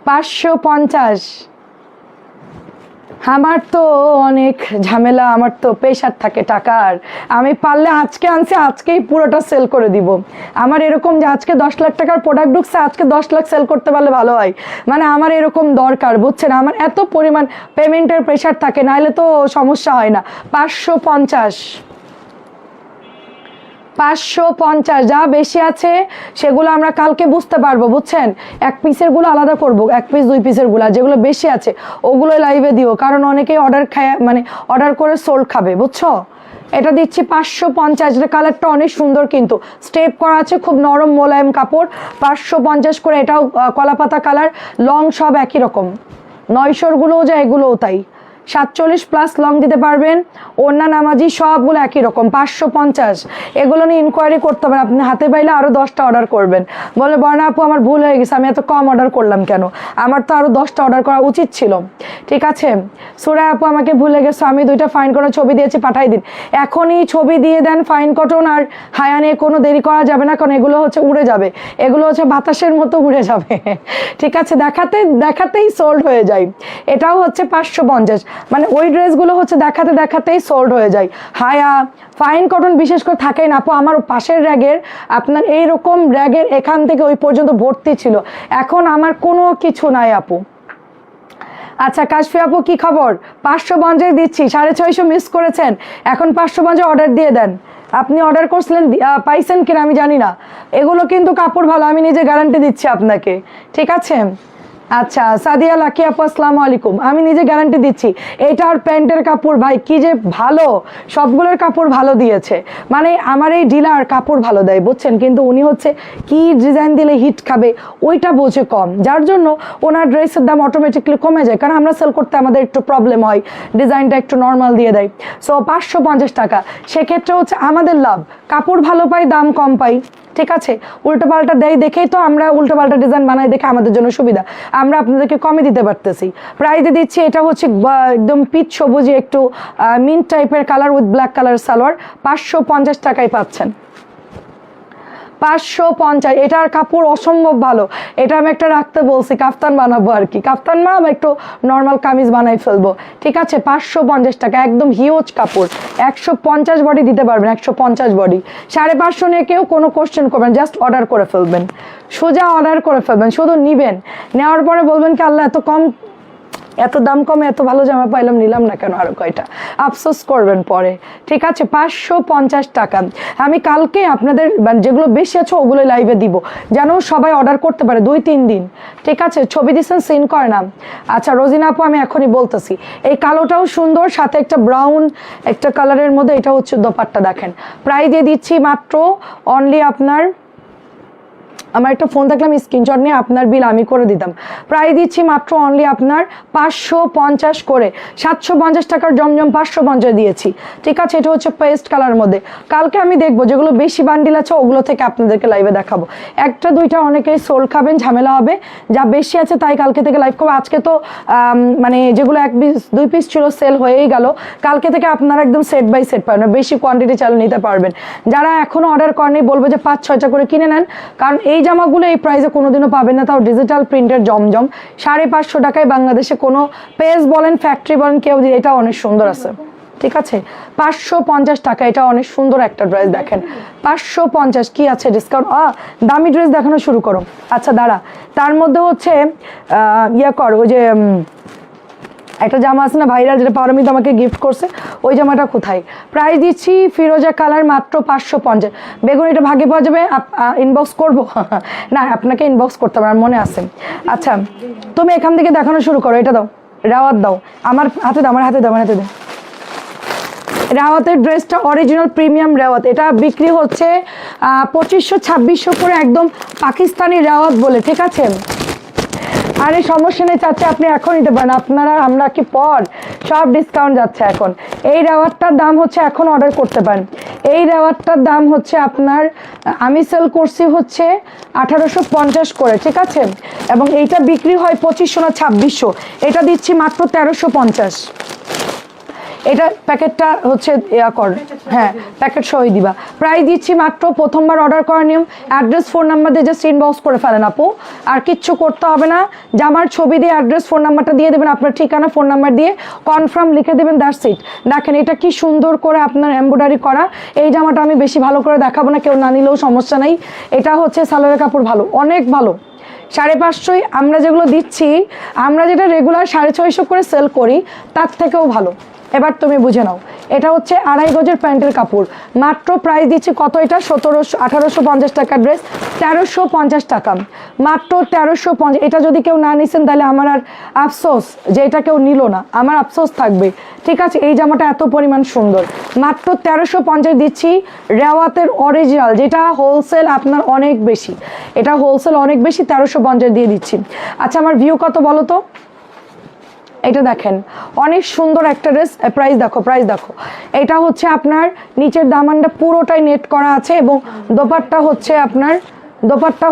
550। আমার তো অনেক ঝামেলা, আমার তো প্রেশার থাকে টাকার। আমি পারলে আজকে আনছি, আজকেই পুরোটা সেল করে দিব। আমার এরকম যে আজকে 10 লাখ টাকার প্রোডাক্ট ঢুকছে, আজকে 10 লাখ সেল করতে পারলে ভালো হয়। মানে আমার এরকম দরকার, বুঝছেন? আমার এত পরিমাণ পেমেন্টের প্রেশার থাকে, নাহলে তো সমস্যা হয় না। 550, 550। যা বেশি আছে সেগুলো আমরা কালকে বুঝতে পারবো, বুঝছেন? এক পিসের গুলো আলাদা করবো, 1 পিস 2 পিসের গুলো, যেগুলো বেশি আছে ওগুলো লাইভে দিও, কারণ অনেকেই অর্ডার খায়, মানে অর্ডার করে সোল্ড খাবে, বুঝছো? এটা দিচ্ছি 550। এটা কালারটা অনেক সুন্দর, কিন্তু স্টেপ করা আছে, খুব নরম মোলায়েম কাপড়। 550 করে। এটাও কলাপাতা কালার, লং সব একই রকম। 900-র গুলোও যায়, এগুলোও তাই। 47+ লং দিতে পারবেন, ওড়না নামাজি সবগুলো একই রকম। 550। এগুলো নিয়ে ইনকোয়ারি করতে পারেন, আপনি হাতে পাইলে আরও 10টা অর্ডার করবেন। বলে বর্ণা আপু, আমার ভুল হয়ে গেছে, আমি এত কম অর্ডার করলাম কেন, আমার তো আরও 10টা অর্ডার করা উচিত ছিল। ঠিক আছে, সুরা আপু আমাকে ভুলে গেছো, আমি 2টা ফাইন কটন ছবি দিয়েছি, পাঠাই দিন। এখনই ছবি দিয়ে দেন। ফাইন কটন আর হায়া নিয়ে কোনো দেরি করা যাবে না, কারণ এগুলো হচ্ছে উড়ে যাবে, এগুলো হচ্ছে বাতাসের মতো উড়ে যাবে। ঠিক আছে, দেখাতেই সোল্ড হয়ে যায়। এটাও হচ্ছে 550, মানে ওই ড্রেসগুলো হচ্ছে দেখাতেই সোল্ড হয়ে যায়। হায়া ফাইন কটন বিশেষ করে থাকেই না আপু। আমার পাশের র্যাগের, আপনার এইরকম র্যাগের এখান থেকে ওই পর্যন্ত ভর্তি ছিল, এখন আমার কোনো কিছু নাই আপু। আচ্ছা কাশফি আপু, কি খবর? 550 দিচ্ছি, 650 মিস করেছেন, এখন 550 অর্ডার দিয়ে দেন। আপনি অর্ডার করছিলেন, পাইছেন কিনা আমি জানি না। এগুলো কিন্তু কাপড় ভালো, আমি নিজে গ্যারান্টি দিচ্ছি আপনাকে, ঠিক আছে? আচ্ছা সাদিয়া লাকি আপু, আসসালামু আলাইকুম। আমি নিজে গ্যারান্টি দিচ্ছি, এটার প্যান্টের কাপড় ভাই কি যে ভালো, সবগুলোর কাপড় ভালো দিয়েছে। মানে আমার এই ডিলার কাপড় ভালো দেয়, বুঝছেন, কিন্তু উনি হচ্ছে কি ডিজাইন দিলে হিট খাবে ওইটা বোঝে কম, যার জন্য ওনার ড্রেসের দাম অটোমেটিকলি কমে যায়, কারণ আমরা সেল করতে আমাদের একটু প্রবলেম হয়, ডিজাইনটা একটু নর্মাল দিয়ে দেয়। সো 550 টাকা, সেক্ষেত্রে হচ্ছে আমাদের লাভ, কাপড় ভালো পাই, দাম কম পাই। ঠিক আছে, উল্টোপাল্টা দেয় দেখেই তো আমরা উল্টোপাল্টা ডিজাইন বানাই, দেখে আমাদের জন্য সুবিধা, আমরা আপনাদেরকে কমে দিতে পারতেছি। প্রাইসে দিচ্ছি, এটা হচ্ছে একদম পিচ সবুজে একটু মিন্ট টাইপের colour with black colour salwar. 550 টাকায় পাচ্ছেন। 550। এটার কাপড় অসম্ভব ভালো, এটা আমি একটা রাখতে বলছি, কাফতান বানাবো আর কি, কাফতান না একটু নর্মাল কামিজ বানাই ফেলবো। ঠিক আছে, 550 টাকা, একদম হিউজ কাপড়। 150 বডি দিতে পারবেন, 150 বডি। 550 নিয়ে কেউ কোনো কোশ্চেন করবেন, জাস্ট অর্ডার করে ফেলবেন, সোজা অর্ডার করে ফেলবেন, শুধু নিবেন, নেওয়ার পরে বলবেন কি আল্লাহ এত কম এত দাম কমে এত ভালো জামা পাইলাম, নিলাম না কেন আরো কয়টা, আফসোস করবেন পরে। ঠিক আছে, 550 টাকা। আমি কালকে আপনাদের যেগুলো বেশি আছে ওগুলো লাইভে দিব, যেন সবাই অর্ডার করতে পারে 2-3 দিন। ঠিক আছে, ছবি দিচ্ছেন, সিন করে না। আচ্ছা রোজিনা আপু, আমি এখনই বলতেছি, এই কালোটাও সুন্দর, সাথে একটা ব্রাউন একটা কালারের মধ্যে, এটা হচ্ছে দোপাট্টা। দেখেন প্রাইস দিয়ে দিচ্ছি মাত্র অনলি আপনার, আমার একটা ফোন থাকলে আমি স্ক্রিনশট নিয়ে আপনার বিল আমি করে দিতাম। প্রাইস দিচ্ছি মাত্র অনলি আপনার 550 করে, 750 টাকার জমজম 550 দিয়েছি। ঠিক আছে, এটা হচ্ছে পেস্ট কালার মধ্যে। কালকে আমি দেখবো যেগুলো বেশি বান্ডিল আছে ওগুলো থেকে আপনাদেরকে লাইভে দেখাবো। একটা দুইটা অনেকেই সোল খাবেন, ঝামেলা হবে, যা বেশি আছে তাই কালকে থেকে লাইভ করবো। আজকে তো মানে যেগুলো 1-2 পিস ছিল সেল হয়েই গেল, কালকে থেকে আপনারা একদম সেট বাই সেট পাবেন, বেশি কোয়ান্টিটি চাল নিতে পারবেন। যারা এখনো অর্ডার করেনি বলবো যে 5-6টা করে কিনে নেন, কারণ এই জামাগুলো এই প্রাইসে কোনোদিনও পাবেন না, তাও ডিজিটাল প্রিন্টের জমজম 550 টাকায়। বাংলাদেশে কোনো পেজ বলেন ফ্যাক্টরি বলেন কেউ দিয়ে, এটা অনেক সুন্দর আছে। ঠিক আছে, 550 টাকা, এটা অনেক সুন্দর একটা ড্রেস। দেখেন 550 কি আছে ডিসকাউন্ট, দামি ড্রেস দেখানো শুরু করো। আচ্ছা দাঁড়া, তার মধ্যে হচ্ছে ইয়া কর, ওই যে একটা জামা আছে না ভাইরাল, যেটা পারমিত আমাকে গিফট করছে, ওই জামাটা কোথায়? প্রাইস দিচ্ছি ফিরোজা কালার মাত্র 550। বেগুন এটা ভাগে পাওয়া যাবে, ইনবক্স করবো না আপনাকে ইনবক্স করতে হবে, আমার মনে আছে। আচ্ছা তুমি এখান থেকে দেখানো শুরু করো, এটা দাও, রাওয়াত দাও, আমার হাতে দাও, আমার হাতে দাও, আমার হাতে দাও। রাওয়াতের ড্রেসটা অরিজিনাল প্রিমিয়াম রাওয়াত, এটা বিক্রি হচ্ছে 2500-2600 করে, একদম পাকিস্তানি রাওয়াত বলে। ঠিক আছে, আরে সমস্যা নেই চাচ্ছে, আপনি এখন নিতে পারেন, আপনারা আমরা কি পর সব ডিসকাউন্ট যাচ্ছে এখন। এই রাওয়ারটার দাম হচ্ছে, এখন অর্ডার করতে পারেন, এই রাওয়ারটার দাম হচ্ছে আপনার, আমি সেল করছি হচ্ছে 1850 করে। ঠিক আছে, এবং এইটা বিক্রি হয় 2500 না 2600, এটা দিচ্ছি মাত্র 1350। এটা প্যাকেটটা হচ্ছে ইয়া কর, হ্যাঁ প্যাকেট সহ দিবা। প্রাইস দিচ্ছি মাত্র, প্রথমবার অর্ডার করার নিয়ম, অ্যাড্রেস ফোন নাম্বার দিয়ে জাস্ট ইনবক্স করে ফেলেন আপু, আর কিচ্ছু করতে হবে না। জামার ছবি দিয়ে অ্যাড্রেস ফোন নাম্বারটা দিয়ে দেবেন, আপনার ঠিকানা ফোন নাম্বার দিয়ে কনফার্ম লিখে দেবেন, দ্যাটস ইট। দেখেন এটা কি সুন্দর করে আপনার এমব্রয়ডারি করা। এই জামাটা আমি বেশি ভালো করে দেখাবো না, কেউ না নিলেও সমস্যা নাই। এটা হচ্ছে সালোয়ারের কাপড় ভালো, অনেক ভালো, 550। আমরা যেগুলো দিচ্ছি, আমরা যেটা রেগুলার 650 করে সেল করি তার থেকেও ভালো। এবার তুমি বুঝে নাও, এটা হচ্ছে 2.5 গজের প্যান্টের কাপড়, মাত্র প্রাইস দিচ্ছি কত, এটা 1850 টাকার ড্রেস, 1350 টাকা, মাত্র 1350। এটা যদি কেউ না নিছেন তাহলে আমার আর আফসোস যে এটা কেউ নিল না, আমার আফসোস থাকবে। ঠিক আছে, এই জামাটা এত পরিমাণ সুন্দর, মাত্র 1350 দিচ্ছি। রেওয়াতের অরিজিনাল, যেটা হোলসেল আপনার অনেক বেশি, এটা হোলসেল অনেক বেশি, 1350 দিয়ে দিচ্ছি। আচ্ছা আমার ভিউ কত বলো তো? এটা দেখেন অনেক সুন্দর একটা ড্রেস, প্রাইস দেখো, প্রাইস দেখো। এটা হচ্ছে আপনার নিচের দামানটা পুরোটাই নেট করা আছে, এবং দোপাট্টা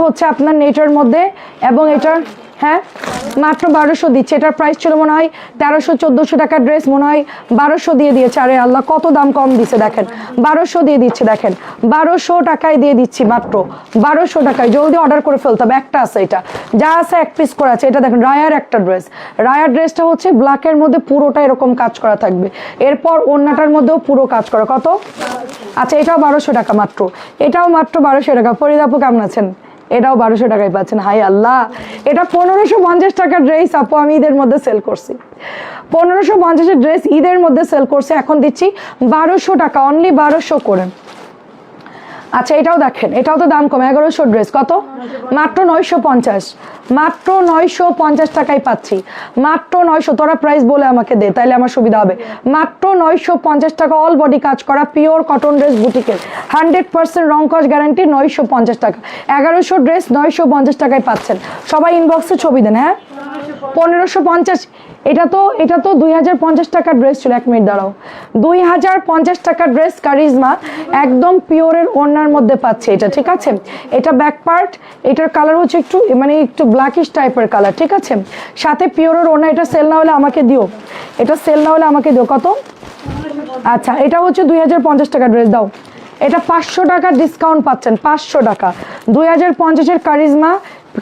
হচ্ছে আপনার নেটের মধ্যে, এবং এটার হ্যাঁ মাত্র 1200 দিচ্ছে। এটার প্রাইস ছিল মনে হয় 1300-1400 টাকার ড্রেস, মনে হয় 1200 দিয়ে দিয়েছে। আরে আল্লাহ কত দাম কম দিচ্ছে, দেখেন 1200 দিয়ে দিচ্ছে, দেখেন 1200 টাকায় দিয়ে দিচ্ছি, মাত্র 1200 টাকায়। জলদি অর্ডার করে ফেলতে হবে, একটা আছে, এটা যা আছে 1 পিস করে আছে। এটা দেখেন রায়ার একটা ড্রেস, রায়ার ড্রেসটা হচ্ছে ব্ল্যাকের মধ্যে পুরোটা এরকম কাজ করা থাকবে, এরপর ওড়নাটার মধ্যেও পুরো কাজ করা। কত? আচ্ছা এটাও 1200 টাকা মাত্র, এটাও মাত্র 1200 টাকা। ফরিদ আপু কেমন আছেন? এটাও 1200 টাকায় পাচ্ছেন। হাই আল্লাহ, এটা 1550 টাকার ড্রেস আপু, আমি ঈদের মধ্যে সেল করছি 1550 ড্রেস, ঈদের মধ্যে সেল করছে, এখন দিচ্ছি 1200 টাকা, অনলি 1200 করে। আচ্ছা এটাও দেখেন, এটাও তো দাম কম, 1100 ড্রেস, কত? মাত্র 950, মাত্র 950 টাকায় পাচ্ছি, মাত্র 900। তোরা প্রাইস বলে আমাকে দে, তাইলে আমার সুবিধা হবে। মাত্র 950 টাকা, অল বডি কাজ করা পিওর কটন ড্রেস বুটিকের, 100% রং কস গ্যারান্টি, 950 টাকা। 1100 ড্রেস 950 টাকায় পাচ্ছেন। সবাই ইনবক্সে ছবি দেন। হ্যাঁ 1550, এটা তো 2050 টাকার ড্রেস ছিল। 1 মিনিট দাঁড়াও, 2050 টাকার ড্রেস কারিজমা, একদম পিওরের ওড়নার মধ্যে পাচ্ছে এটা। ঠিক আছে, এটা ব্যাক পার্ট, এটার কালার হচ্ছে একটু মানে একটু ব্ল্যাকিশ টাইপের কালার। ঠিক আছে, সাথে পিওরের ওড়না। এটা সেল না হলে আমাকে দিও, এটা সেল না হলে আমাকে দিও। কত? আচ্ছা এটা হচ্ছে 2050 টাকার ড্রেস, দাও। এটা 500 টাকার ডিসকাউন্ট পাচ্ছেন, 500 টাকা। 2050-এর কারিজমা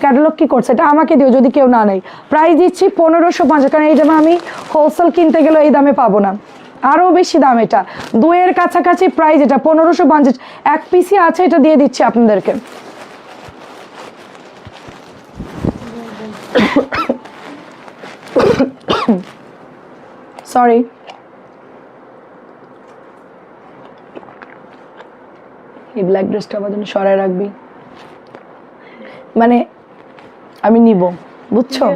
ক্যাটালগ কি করছে, এটা আমাকে দিও যদি কেউ না নেই। প্রাইস দিচ্ছি 1550, কারণ এই দামে আমি হোলসেল কিনতে গেলে এই দামে পাবো না, আরও বেশি দাম। এটা 2-এর কাছাকাছি প্রাইস, এটা 1550। 1 পিসই আছে, এটা দিয়ে দিচ্ছি আপনাদেরকে। সরি, এই ব্ল্যাক ড্রেসটা আমার জন্য সরায় রাখবি, মানে আমি নিব, বুঝছো?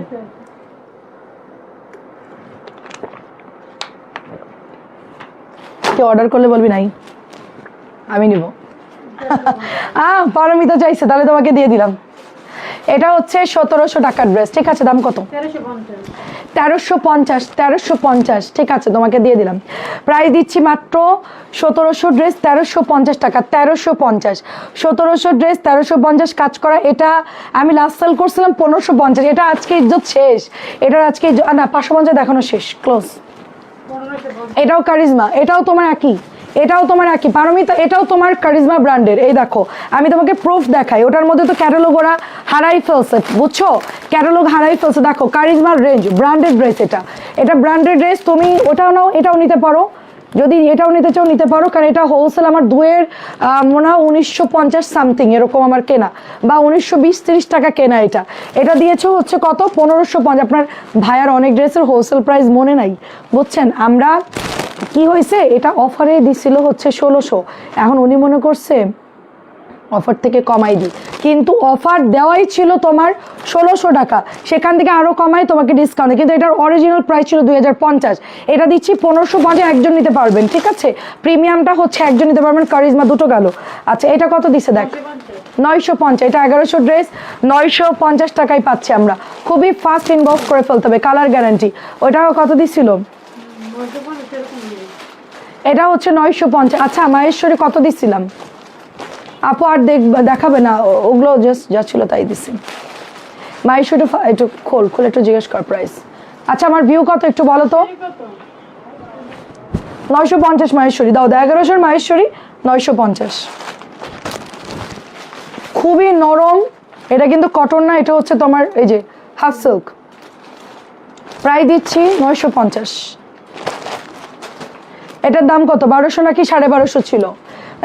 কেউ অর্ডার করলে বলবি নাই, আমি নিব। পারমিতা চাইছে, তাহলে তোমাকে দিয়ে দিলাম। এটা হচ্ছে 1700 টাকার ড্রেস, ঠিক আছে? দাম কত? 1350। 1350, ঠিক আছে, তোমাকে দিয়ে দিলাম। প্রাইস দিচ্ছি মাত্র 1700 ড্রেস 1350 টাকা। 1350, 1700 ড্রেস 1350 কাজ করা। এটা আমি লাস্ট সেল করছিলাম 1550। এটা আজকে ইজ্জত শেষ, এটার আজকে না 550 দেখানো শেষ, ক্লোজ। এটাও কারিজমা, এটাও তোমার একই, এটাও তোমার একই পারমিতা, এটাও তোমার কারিজমা ব্র্যান্ডের। এই দেখো আমি তোমাকে প্রুফ দেখাই, ওটার মধ্যে তো ক্যাটালগ ওরা হারাই ফেলছে, বুঝছো? ক্যাটালগ হারাই ফেলছে। দেখো কারিজমার রেঞ্জ, ব্র্যান্ডেড ড্রেস, এটা ব্র্যান্ডেড ড্রেস। তুমি ওটাও নাও, এটাও নিতে পারো, যদি এটাও নিতে চাও নিতে পারো, কারণ এটা হোলসেল আমার দুয়ের মনে হয় 1950 সামথিং এরকম আমার কেনা, বা 1920-30 টাকা কেনা। এটা দিয়েছো হচ্ছে কত? 1550। আপনার ভাইয়ার অনেক ড্রেসের হোলসেল প্রাইস মনে নাই, বুঝছেন? আমরা কি হয়েছে, এটা অফারে দিছিল হচ্ছে 1600, এখন উনি মনে করছে অফার থেকে কমাই দিই, কিন্তু অফার দেওয়াই ছিল তোমার 1600 টাকা, সেখান থেকে আরও কমাই তোমাকে ডিসকাউন্টে, কিন্তু এটার অরিজিনাল প্রাইস ছিল 2050। এটা দিচ্ছি 1550, একজন নিতে পারবেন, ঠিক আছে? প্রিমিয়ামটা হচ্ছে একজন নিতে পারবেন, কারিজমা দুটো গেল। আচ্ছা এটা কত দিছে দেখ, 950। এটা 1100 ড্রেস 950 টাকায় পাচ্ছি আমরা। খুবই ফাস্ট ইনবক্স করে ফেলতে হবে, কালার গ্যারান্টি। ওইটাও কত দিছিল? এটা হচ্ছে 950। আচ্ছা মাহেশ্বরী কত দিছিলাম আপু? আর দেখাবে না, ওগুলো জাস্ট যা ছিল তাই দিছি। মাহেশ্বরী একটু খুলে একটু জিজ্ঞেস কর প্রাইস। আচ্ছা আমার ভিউ কত একটু বলো তো? 950 মাহেশ্বরী দাও, 1100 মাহেশ্বরী 950। খুবই নরম, এটা কিন্তু কটন না, এটা হচ্ছে তোমার এই যে হাফ সিল্ক। প্রাইস দিচ্ছি 950। এটার দাম কত? 1200 নাকি 1250 ছিল?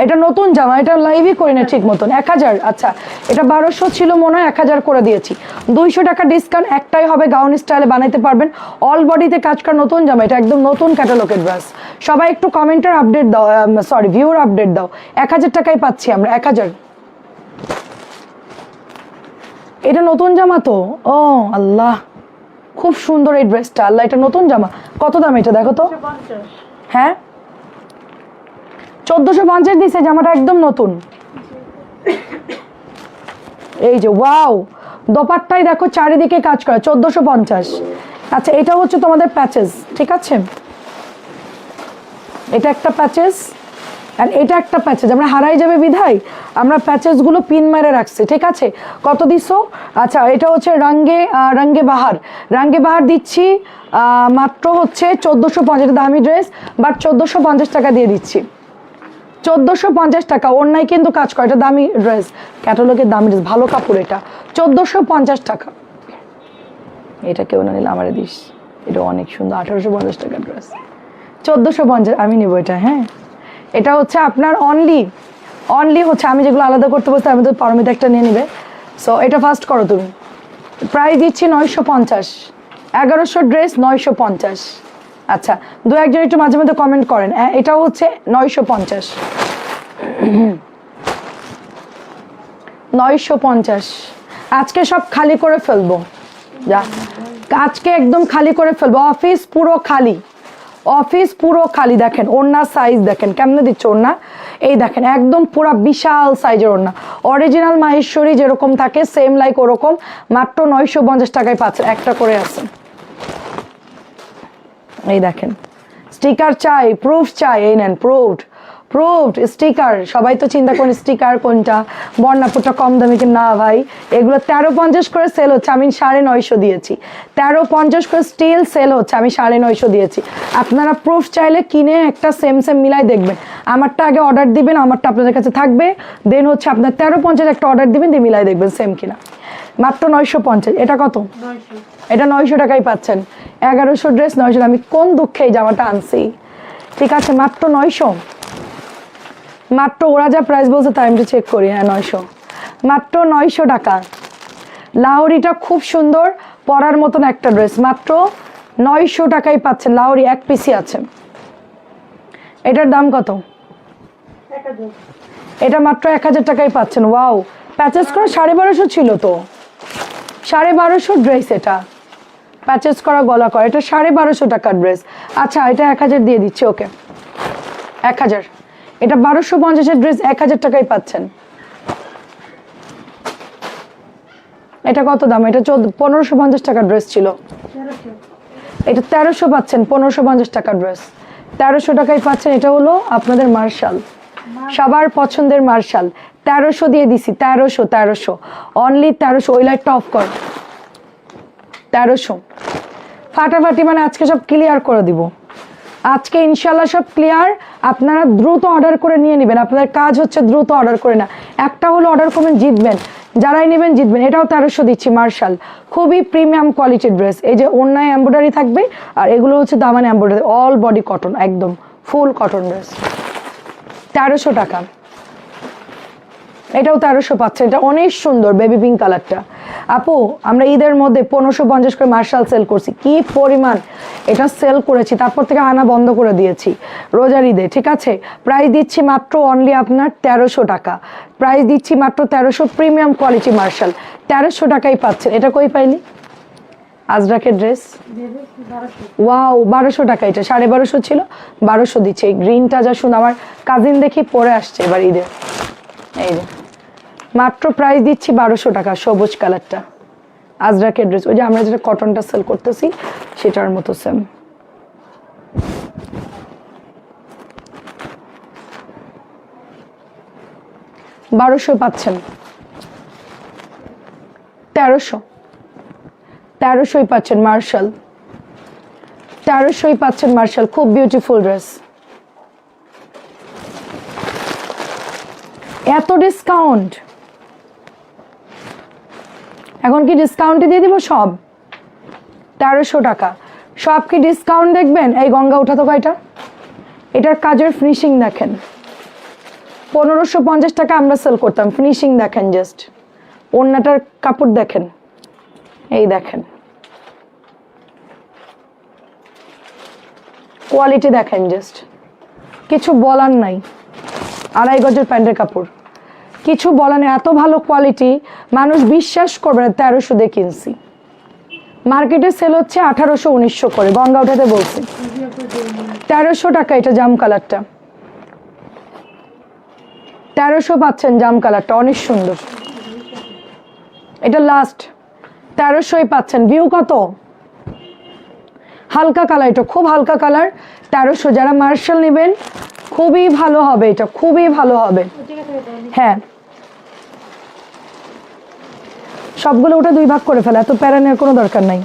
এটা নতুন জামা, এটা লাইভই করি না ঠিক মতন। 1000। আচ্ছা এটা 1200 ছিল মনে হয়, 1000 করে দিয়েছি। 200 টাকা ডিসকাউন্ট, একটাই হবে, গাউন স্টাইলে বানাইতে পারবেন, অল বডিতে কাজ করা নতুন জামা। এটা একদম নতুন ক্যাটালগের ড্রেস। সবাই একটু কমেন্টের আপডেট দাও, সরি ভিউর আপডেট দাও। 1000 টাকায় পাচ্ছি আমরা, 1000। এটা নতুন জামা তো, ও আল্লাহ খুব সুন্দর এই ড্রেসটা, আল্লাহ এটা নতুন জামা। কত দাম এটা দেখো তো? হ্যাঁ 1450 দিছে, জামাটা একদম নতুন। এই যে ওয়াও, দোপাট্টাই দেখো চারিদিকে কাজ করা, 1450। আচ্ছা এটা হচ্ছে তোমাদের প্যাচেস, ঠিক আছে? এটা একটা প্যাচেস আর এটা একটা প্যাচেস, আমরা হারাই যাবে বিধায় আমরা প্যাচেসগুলো পিন মেরে রাখছি, ঠিক আছে? কত দিছো? আচ্ছা এটা হচ্ছে রঙ্গে বাহার দিচ্ছি মাত্র হচ্ছে 1450। দামি ড্রেস, বাট 1450 টাকা দিয়ে দিচ্ছি। 1450 টাকা, অন্যায় কিন্তু কাজ করে, এটা দামি ড্রেস, ক্যাটালগের দামি ড্রেস, ভালো কাপড়। এটা 1450 টাকা। এটা কেউ না নিলে আমারে দিস, এটা অনেক সুন্দর। 1850 টাকা ড্রেস, 1450 আমি নিব এটা। হ্যাঁ এটা হচ্ছে আপনার অনলি হচ্ছে, আমি যেগুলো আলাদা করতে বলতে আমি তো পারমিতা একটা নিয়ে নিবে। সো এটা ফার্স্ট করো তুমি। প্রাইস দিচ্ছি 950। 1100 ড্রেস 950। আচ্ছা দু একজন একটু মাঝে মধ্যে কমেন্ট করেন। এটাও হচ্ছে 950। 950 আজকে সব খালি করে ফেলবো, যা আজকে একদম খালি করে ফেলবো। অফিস পুরো খালি। দেখেন ওড়নার সাইজ দেখেন কেমনে দিচ্ছে ওড়না, এই দেখেন একদম পুরো বিশাল সাইজের ওড়না। অরিজিনাল মাহেশ্বরী যেরকম থাকে সেম লাইক ওরকম, মাত্র 950 টাকায় পাচ্ছেন। একটা করে আছে, এই দেখেন। স্টিকার চাই, প্রুফ চাই, এই নেন প্রুফড স্টিকার। সবাই তো চিন্তা করেন স্টিকার কোনটা, বর্ণাপুরটা কম দামি কি? না ভাই, এগুলো 1350 করে সেল হচ্ছে, আমি 950 দিয়েছি। 1350 করে স্টিল সেল হচ্ছে, আমি 950 দিয়েছি। আপনারা প্রুফ চাইলে কিনে একটা সেম মিলাই দেখবেন। আমারটা আগে অর্ডার দিবেন, আমারটা আপনাদের কাছে থাকবে, দেন হচ্ছে আপনার 1350 একটা অর্ডার দিবেন, দিয়ে মিলাই দেখবেন সেম কিনা। মাত্র 950। এটা কত? এটা 900 টাকায় পাচ্ছেন। 1100 ড্রেস 900। আমি কোন দুঃখে এই জামাটা আনছি, ঠিক আছে? মাত্র 900। মাত্র ওরা যা প্রাইস বলছে তাই আমি চেক করি। হ্যাঁ 900, মাত্র 900 টাকা। লাহোরিটা খুব সুন্দর পরার মতন একটা ড্রেস, মাত্র 900 টাকায় পাচ্ছেন, লাহোরি এক পিসি আছে। এটার দাম কত? এটা মাত্র 1000 টাকায় পাচ্ছেন। ওয়াও, প্যাচেস করা 1250 ছিল তো, 1250 ড্রেস, এটা প্যাচেস করা গলা করা, এটা 1250 টাকার ড্রেস। আচ্ছা, এটা 1000 দিয়ে দিচ্ছি, ওকে 1000। এটা 1250-এর ড্রেস 1000 টাকায় পাচ্ছেন। এটা কত দাম? এটা 1550 টাকার ড্রেস ছিল, এটা 1300 পাচ্ছেন। 1550 টাকার ড্রেস 1300 টাকায় পাচ্ছেন। এটা হলো আপনাদের মার্শাল, সবার পছন্দের মার্শাল। 1300 দিয়ে দিছি, 1300 অনলি 1300। ওই লাইটটা অফ কর। 1300 ফাটাফাটি, মানে আজকে সব ক্লিয়ার করে দিব। আজকে ইনশাল্লাহ সব ক্লিয়ার। আপনারা দ্রুত অর্ডার করে নিয়ে নেবেন, আপনাদের কাজ হচ্ছে দ্রুত অর্ডার করে না। একটা হলো অর্ডার করবেন, জিতবেন, যারাই নেবেন জিতবেন। এটাও 1300 দিচ্ছি, মার্শাল, খুবই প্রিমিয়াম কোয়ালিটির ড্রেস। এই যে ওড়নায় এমব্রয়ডারি থাকবে, আর এগুলো হচ্ছে দামানে এমব্রয়ডারি, অল বডি কটন, একদম ফুল কটন ড্রেস, 1300 টাকা। এটাও 1300 পাচ্ছে। এটা অনেক সুন্দর বেবি পিঙ্ক কালারটা। আপু, আমরা ঈদের মধ্যে 1550 করে মার্শাল সেল করছি, কি পরিমাণ এটা সেল করেছি, তারপর থেকে আনা বন্ধ করে দিয়েছি রোজার ঈদে, ঠিক আছে। প্রাইস দিচ্ছি মাত্র অনলি আপনার 1300 টাকা, প্রাইস দিচ্ছি মাত্র 1300। প্রিমিয়াম কোয়ালিটি মার্শাল 1300 টাকাই পাচ্ছেন। এটা কই পাইলি? আজরাকের ড্রেস, ওয়াও 1200 টাকা। এটা 1250 ছিল, 1200 দিচ্ছে। এই গ্রিনটা যা সুন্দর, আমার কাজিন দেখি পরে আসছে এবার ঈদে। এই যে মাত্র প্রাইস দিচ্ছি 1200 টাকা, সবুজ কালারটা আজরাকের ড্রেস। ওই যে আমরা যেটা কটনটা সেল করতেছি সেটার মতো সেম। বারোশো পাচ্ছেন, 1300 পাচ্ছেন মার্শাল, 1300 পাচ্ছেন মার্শাল। খুব বিউটিফুল ড্রেস। এত ডিসকাউন্ট, এখন কি ডিসকাউন্টে দিয়ে দিব সব? 1300 টাকা সব কি ডিসকাউন্ট দেখবেন? এই গঙ্গা উঠাতো কয়টা, এটার কাজের ফিনিশিং দেখেন। 1550 টাকা আমরা সেল করতাম, ফিনিশিং দেখেন জাস্ট। ওড়নাটার কাপড় দেখেন, এই দেখেন কোয়ালিটি দেখেন জাস্ট, কিছু বলার নাই। 2.5 গজের প্যান্টের কাপড়, কিছু বলার নেই, এত ভালো কোয়ালিটি, মানুষ বিশ্বাস করবে না। 1300 দিয়ে কিনছি, মার্কেটে সেল হচ্ছে 1800-1900 করে, গঙ্গা উঠাতে বলছি। 1300 টাকা এটা জাম কালারটা, 1300 পাচ্ছেন জাম কালারটা, অনেক সুন্দর। এটা লাস্ট 1300 পাচ্ছেন। ভিউ কত হালকা কালার, এটা খুব হালকা কালার, 1300। যারা মার্শাল নেবেন খুবই ভালো হবে, এটা খুবই ভালো হবে। হ্যাঁ, সবগুলো ওটা 2 ভাগ করে ফেলা, এত প্যারানের কোনো দরকার নাই।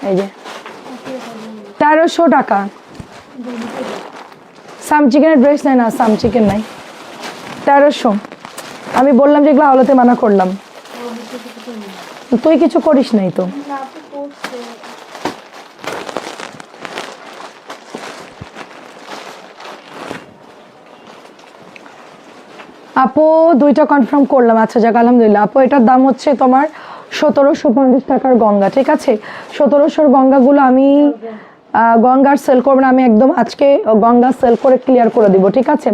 এই যে 1300 টাকা। সাম চিকেনের ড্রেস নাই না, সাম চিকেন নাই, 1300। আমি বললাম যে এগুলো আওলাতে মানা করলাম, তুই কিছু করিস নাই তো। আপু 2টা কনফার্ম করলাম, আচ্ছা যাক আলহামদুলিল্লাহ। আপু এটার দাম হচ্ছে তোমার 1750 টাকার গঙ্গা, ঠিক আছে। 1700-র গঙ্গাগুলো আমি গঙ্গার সেল করবো না, আমি একদম আজকে গঙ্গা সেল করে ক্লিয়ার করে দিব, ঠিক আছে।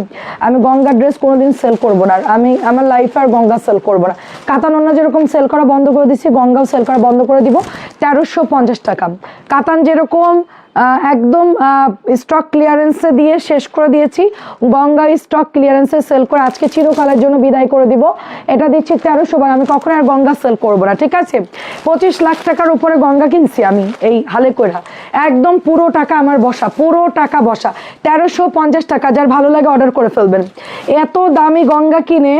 আমি গঙ্গার ড্রেস কোনোদিন সেল করবো না, আমি আমার লাইফে আর গঙ্গা সেল করবো না। কাতান ওড়না যেরকম সেল করা বন্ধ করে দিচ্ছি, গঙ্গাও সেল করা বন্ধ করে দিব। 1350 টাকা কাতান যেরকম একদম স্টক ক্লিয়ারেন্সে দিয়ে শেষ করে দিয়েছি, গঙ্গা স্টক ক্লিয়ারেন্সে সেল করে আজকে চিরকালের জন্য বিদায় করে দিব। এটা দিচ্ছি 1300 টাকা, আমি কখনো আর গঙ্গা সেল করবো না, ঠিক আছে। 25 লাখ টাকার উপরে গঙ্গা কিনছি আমি এই হালে কইরা, একদম পুরো টাকা আমার বসা, পুরো টাকা বসা। 1350 টাকা, যার ভালো লাগে অর্ডার করে ফেলবেন। এত দামি গঙ্গা কিনে,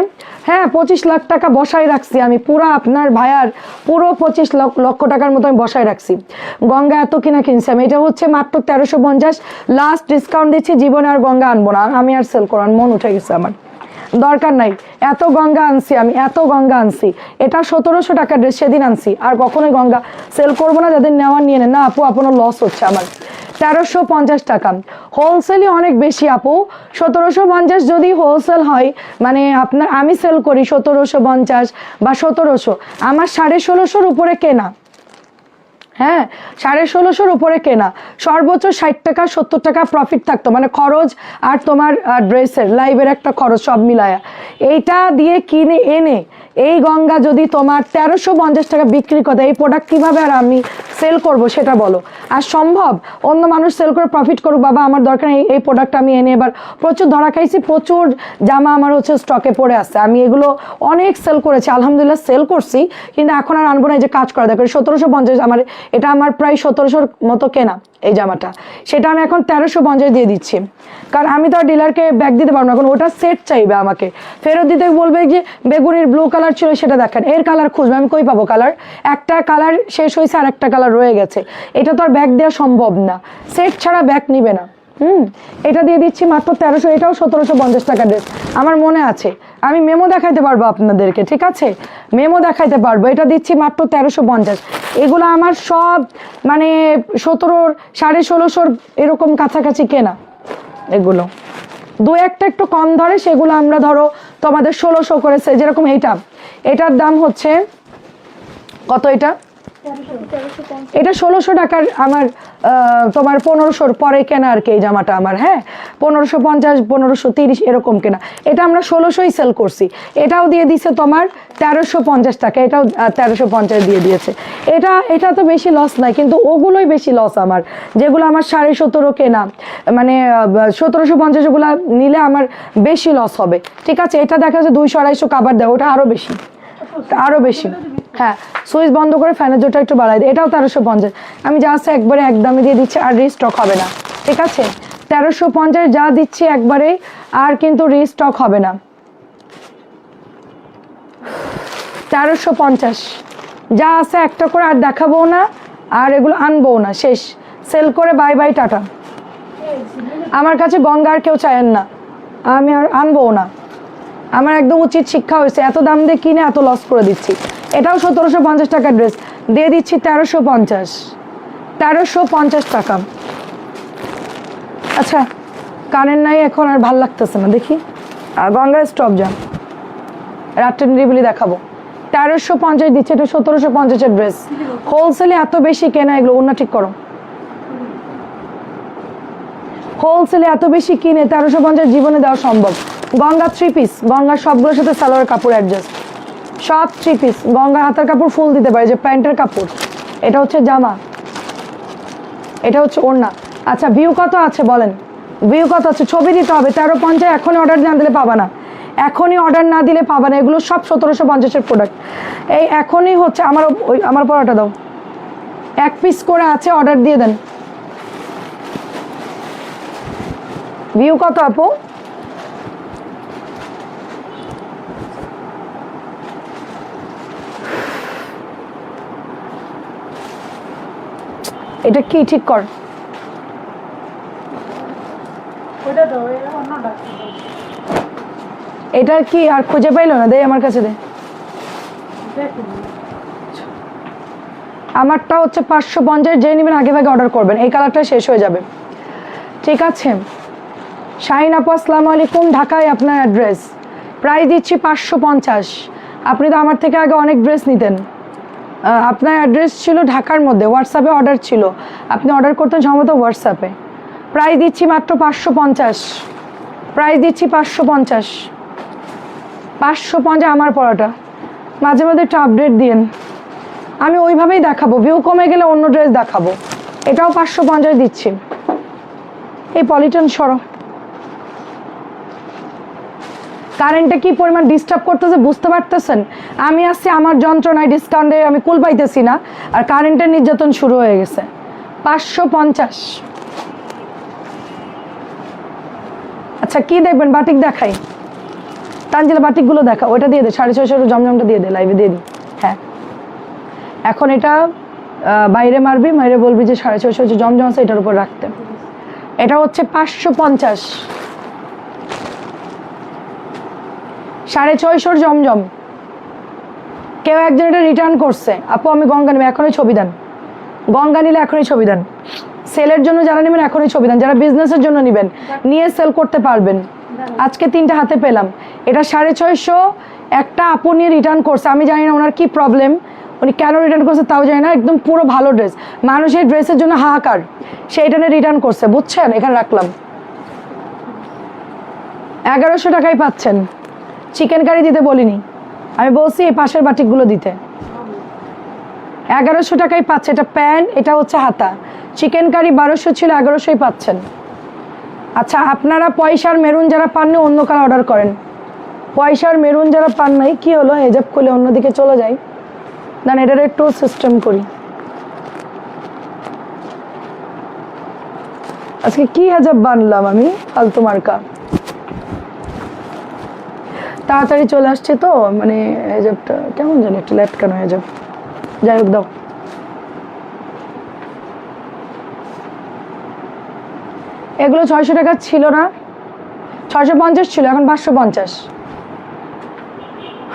হ্যাঁ 25 লাখ টাকা বসাই রাখছি আমি, পুরো আপনার ভাইয়ার পুরো 25 লক্ষ টাকার মতো আমি বসাই রাখছি। গঙ্গা এত কিনা কিনছি আমি, এটা হচ্ছে মাত্র 1350। লাস্ট ডিসকাউন্ট দিচ্ছি, জীবনে আর গঙ্গা আনবো না, আমি আর সেল করার মন উঠে গেছে আমার, দরকার নাই। এত গঙ্গা আনছি আমি, এত গঙ্গা আনছি। এটা 1700 টাকার ড্রেস সেদিন আনছি, আর কখনোই গঙ্গা সেল করবো না। যাদের নেওয়ার নিয়ে নেন না আপু, আপনার লস হচ্ছে আমার। 1350 টাকা হোলসেলই অনেক বেশি আপু। 1750 যদি হোলসেল হয়, মানে আপনার আমি সেল করি 1750 বা 1700, আমার 1650-র উপরে কেনা, হ্যাঁ 1650 উপরে কেনা, সর্বোচ্চ 60 টাকা 70 টাকা প্রফিট থাকতো, মানে খরচ আর তোমার ড্রেসের লাইভের একটা খরচ সব মিলায়া। এইটা দিয়ে কিনে এনে এই গঙ্গা যদি তোমার 1350 টাকা বিক্রি করে, এই প্রোডাক্ট কীভাবে আর আমি সেল করব সেটা বলো? আর সম্ভব অন্য মানুষ সেল করে প্রফিট করুক, বাবা আমার দরকার নেই, এই প্রোডাক্ট আমি এনে এবার প্রচুর ধরা খাইছি, প্রচুর জামা আমার হচ্ছে স্টকে পড়ে আছে, আমি এগুলো অনেক সেল করেছি, আলহামদুলিল্লাহ সেল করছি, কিন্তু এখন আর আনবো না। এই যে কাজ করা দেখো 1750, আমার এটা আমার প্রায় 1700 মতো কেনা এই জামাটা, সেটা আমি এখন 1350 দিয়ে দিচ্ছি, কারণ আমি তো আর ডিলারকে ব্যাগ দিতে পারবো না, এখন ওটা সেট চাইবে আমাকে, ফেরত দিতে বলবে যে বেগুনির ব্লু কালার ছিল সেটা দেখেন, এর কালার খুঁজবে, আমি কই পাবো কালার? একটা কালার শেষ হয়েছে আর একটা কালার রয়ে গেছে, এটা তো আর ব্যাগ দেওয়া সম্ভব না, সেট ছাড়া ব্যাগ নিবে না। এটা দিয়ে দিচ্ছি মাত্র 1300, এটাও 1750 টাকা ড্রেস, আমার মনে আছে, আমি মেমো দেখাইতে পারবো আপনাদেরকে, ঠিক আছে, মেমো দেখাইতে পারবো। এটা দিচ্ছি মাত্র 1350। এগুলো আমার সব মানে 17, 1650 এরকম কাছাকাছি কেনা, এগুলো দু একটা একটু কম ধরে, সেগুলো আমরা ধরো তোমাদের 1600 করেছে, যেরকম এটার দাম হচ্ছে কত? এটা 1600 টাকার আমার তোমার 1500 পরে কেনা আর কি এই জামাটা আমার, হ্যাঁ 1550 1530 এরকম কেনা, এটা আমরা 1600ই সেল করছি, এটাও দিয়ে দিছে তোমার 1350 টাকা, এটাও 1350 দিয়ে দিয়েছে। এটা তো বেশি লস নাই, কিন্তু ওগুলোই বেশি লস আমার, যেগুলো আমার 1750 কেনা, মানে 1750 যেগুলো নিলে আমার বেশি লস হবে, ঠিক আছে। এটা দেখা যাচ্ছে 200-250 কাবার দেয়, ওটা আরো বেশি, আরো বেশি। হ্যাঁ সুইচ বন্ধ করে ফ্যানের জোরটা একটু বাড়াই দিই, এটাও 1350, আমি যা আছে একবারে একদমই দিয়ে দিচ্ছি, আর রিস্টক হবে না, ঠিক আছে। 1350 যা দিচ্ছি একবারে, আর কিন্তু রিস্টক হবে না। 1350 যা আছে একটা করে আর দেখাবো না, আর এগুলো আনবো না, শেষ, সেল করে বাই বাই টাটা। আমার কাছে গঙ্গা আর কেউ চায়েন না, আমি আর আনবো না, আমার একদম উচিত শিক্ষা হয়েছে, এত দাম দিয়ে কিনে এত লস করে দিচ্ছি। এটাও 1750 টাকার ড্রেস, দিয়ে দিচ্ছি 1350 টাকা। আচ্ছা কানের নাই এখন, আর ভাল লাগতেছে না, দেখি গঙ্গার স্টপ যান, রাত্রে নিরিবিলি দেখাবো। 1350 দিচ্ছে, এটা 1750-এর ড্রেস, হোলসেলে এত বেশি কেনা, এগুলো অন্য ঠিক করো, হোলসেলে এত বেশি কিনে 1350 জীবনে দেওয়া সম্ভব। গঙ্গা 3 পিস, গঙ্গার সবগুলোর সাথে সালোয়ার কাপড় অ্যাডজাস্ট, সব 3 পিস, গঙ্গার হাতের কাপড় ফুল দিতে পারে, যে প্যান্টের কাপড়, এটা হচ্ছে জামা, এটা হচ্ছে ওড়না। আচ্ছা ভিউ কত আছে বলেন, ভিউ কত আছে? ছবি দিতে হবে। 1350 এখনই অর্ডার না দিলে পাবা না, এখনই অর্ডার না দিলে পাবা না, এগুলো সব 1750-এর প্রোডাক্ট। এই এখনই হচ্ছে আমার পরাটা দাও, 1 পিস করে আছে, অর্ডার দিয়ে দেন। ভিউ কত আপু? এটা কি ঠিক কর, এটা কি আর খুঁজে পাইলো না, দে আমার কাছে দে। আমারটা হচ্ছে 550, যে নেবেন আগে ভাগে অর্ডার করবেন, এই কালারটা শেষ হয়ে যাবে, ঠিক আছে। শাহিন আপু আসসালামু আলাইকুম, ঢাকায় আপনার অ্যাড্রেস, প্রাইস দিচ্ছি 550। আপনি তো আমার থেকে আগে অনেক ড্রেস নিতেন, আপনার অ্যাড্রেস ছিল ঢাকার মধ্যে, হোয়াটসঅ্যাপে অর্ডার ছিল, আপনি অর্ডার করতেন সম্ভবত হোয়াটসঅ্যাপে। প্রাইস দিচ্ছি মাত্র 550, প্রাইস দিচ্ছি 550, 550 আমার পড়াটা। মাঝে মাঝে একটু আপডেট দিন, আমি ওইভাবেই দেখাবো, ভিউ কমে গেলে অন্য ড্রেস দেখাবো। এটাও 550 দিচ্ছি। এই পলিটন সরো, কারেন্টে কি পরিমাণ ডিস্টার্ব করতেছে বুঝতে পারতেছেন? আমি আসছি আমার যন্ত্রণায়, ডিসকাউন্টে আমি কুল পাইতেছি না, আর কারেন্টের নির্যাতন শুরু হয়ে গেছে। 550। আচ্ছা কি দেখবেন? বাটিক দেখাই, তানজিলা বাটিকগুলো দেখা, ওইটা দিয়ে দে, 650 জমজমটা দিয়ে দে, লাইভে দিয়ে দিই। হ্যাঁ এখন এটা বাইরে মারবি, মাইরে বলবি যে 650 জমজম আছে, এটার উপর রাখতে। এটা হচ্ছে 550, 650 জমজম। কেউ একজন এটা রিটার্ন করছে, আপু আমি গঙ্গা নেব, এখনই ছবি দেন, গঙ্গা নিলে এখনই ছবি দেন। সেলের জন্য যারা নেবেন এখনই ছবি দেন, যারা বিজনেসের জন্য নেবেন নিয়ে সেল করতে পারবেন। আজকে 3টা হাতে পেলাম, এটা 650, একটা আপু নিয়ে রিটার্ন করছে, আমি জানি না ওনার কি প্রবলেম, উনি কেন রিটার্ন করছে তাও জানি না, একদম পুরো ভালো ড্রেস, মানুষের ড্রেসের জন্য হাহাকার, সেইটা নিয়ে রিটার্ন করছে, বুঝছেন? এখানে রাখলাম 1100 টাকায় পাচ্ছেন। চিকেন কারি দিতে বলিনি, আমি বলছি এই পাশের বাটিকগুলো দিতে। 1100 টাকায় পাচ্ছে, এটা প্যান্ট, এটা হচ্ছে হাতা। চিকেন কারি 1200 ছিল, 1100ই পাচ্ছেন। আচ্ছা, আপনারা পয়সার মেরুন যারা পাননি অন্য কালার অর্ডার করেন। পয়সার মেরুন যারা পান নাই, কি হলো হেজাব খুলে অন্যদিকে চলে যাই, দেন এটার একটু সিস্টেম করি। আজকে কি হেজাব বানলাম আমি, ফালতু মার্কা। তাড়াতাড়ি চলে আসছে তো, মানে হেজাবটা কেমন জানি একটু লেটকানো হেজাব। যাই হোক, দাও। এগুলো 600 টাকা ছিল না, 650 ছিল, এখন 550।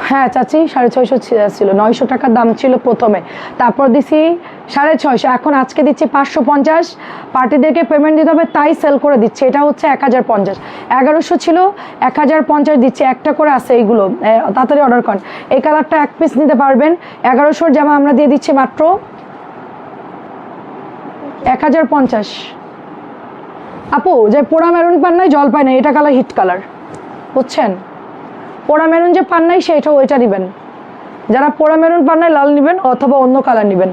হ্যাঁ চাচি, 650 ছিল, 900 টাকার দাম ছিল প্রথমে, তারপর দিছি 650, এখন আজকে দিচ্ছি 550। পার্টিদেরকে পেমেন্ট দিতে হবে তাই সেল করে দিচ্ছে। এটা হচ্ছে 1050, 1100 ছিল, 1050 দিচ্ছি। একটা করে আছে এইগুলো, তাড়াতাড়ি অর্ডার করেন। এই কালারটা 1 পিস নিতে পারবেন। 1100 জামা আমরা দিয়ে দিচ্ছি মাত্র 1050। আপু যে পোড়া মেরুন পান নাই, জল পায় না, এটা কালার হিট কালার, বুঝছেন? পোড়া মেরুন যে পান নাই সেইটা ওইটা নেবেন। যারা পোড়া মেরুন পান নাই লাল নেবেন অথবা অন্য কালার নেবেন।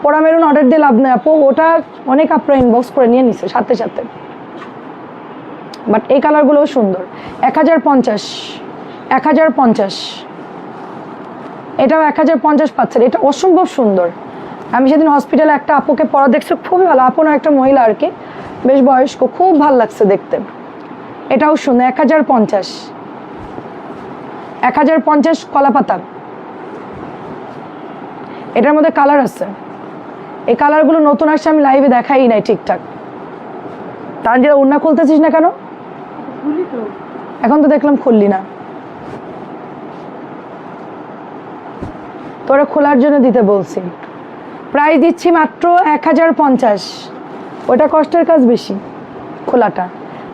পোড়া মেরুন অর্ডার দিয়ে লাভ নেই আপু, ওটা অনেক আপনারা ইনবক্স করে নিয়ে নিছে সাথে সাথে। বাট এই কালারগুলোও সুন্দর। 1050, 1050, এটাও 1050 পাচ্ছেন। এটা অসম্ভব সুন্দর। আমি সেদিন হসপিটালে একটা আপুকে পরা দেখছি, খুবই ভালো। আপু না, একটা মহিলা আর কি, বেশ বয়স্ক, খুব ভালো লাগছে দেখতে। এটাও সুন্দর। 1050, 1050 কলা পাতা। এটার মধ্যে কালার আছে, এই কালারগুলো নতুন আসছে, আমি লাইভে দেখাই নাই ঠিকঠাক। তার যে ওড়না খুলতেছিস না কেন? এখন তো দেখলাম খুললি না। তোরা খোলার জন্য দিতে বলছি। প্রাইস দিচ্ছি মাত্র 1050। ওটা কষ্টের কাজ বেশি, খোলাটা।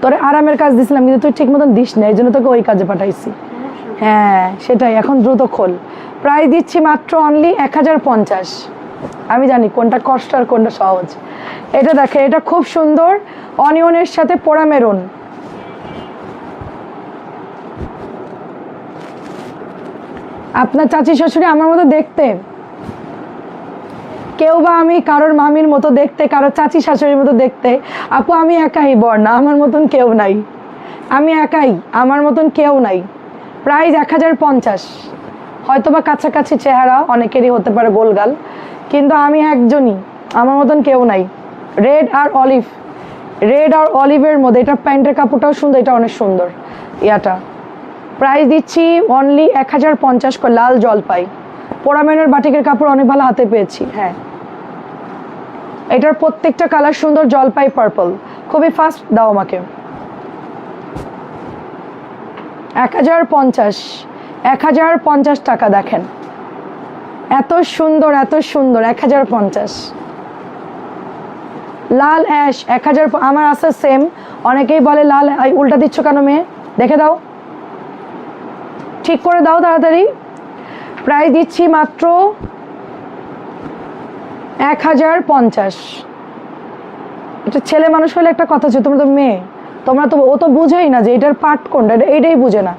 তোরে আরামের কাজ দিছিলাম, কিন্তু তুই ঠিক মতন দিস না, এই জন্য তোকে ওই কাজে পাঠাইছি। হ্যাঁ সেটাই, এখন দ্রুত খোল। প্রাইস দিচ্ছি মাত্র অনলি 1050। আমি জানি কোনটা কষ্ট আর কোনটা সহজ। এটা দেখে, এটা খুব সুন্দর, অনিয়নের সাথে পোড়া মেরুন। আপনার চাচি শ্বশুরে আমার মতো দেখতে, কেউ বা আমি কারোর মামির মতো দেখতে, কারোর চাচি শাশুড়ির মতো দেখতে। আপু আমি একাই বর্ণা, আমার মতন কেউ নাই, আমি একাই, আমার মতন কেউ নাই। প্রাইস 1050। হয়তো বা কাছাকাছি চেহারা অনেকেরই হতে পারে গোলগাল, কিন্তু আমি একজনই, আমার মতন কেউ নাই। রেড আর অলিভ, রেড আর অলিভের মধ্যে। এটা প্যান্টের কাপড়টাও সুন্দর, এটা অনেক সুন্দর ইয়াটা। প্রাইস দিচ্ছি অনলি 1050 করে। লাল জলপাই, পোড়ামেনের বাটিকের কাপড় অনেক ভালো হাতে পেয়েছি। হ্যাঁ, এটার প্রত্যেকটা কালার সুন্দর, জলপাই পার্পল। খুবই ফাস্ট দাও আমাকে। 1050, 1050 টাকা। দেখেন এত সুন্দর, এত সুন্দর। 1050। লাল অ্যাশ 1000। আমার আছে সেম। অনেকেই বলে লাল উল্টা দিচ্ছ কেন মেয়ে, দেখে দাও, ঠিক করে দাও তাড়াতাড়ি। প্রাইস দিচ্ছি মাত্র 1050। এটা ছেলে মানুষ হলে একটা কথা ছিল, তোমরা তো মেয়ে, তোমরা তো, ও তো বুঝেই না যে এটার পার্ট কোনটা, এটাই বুঝে না,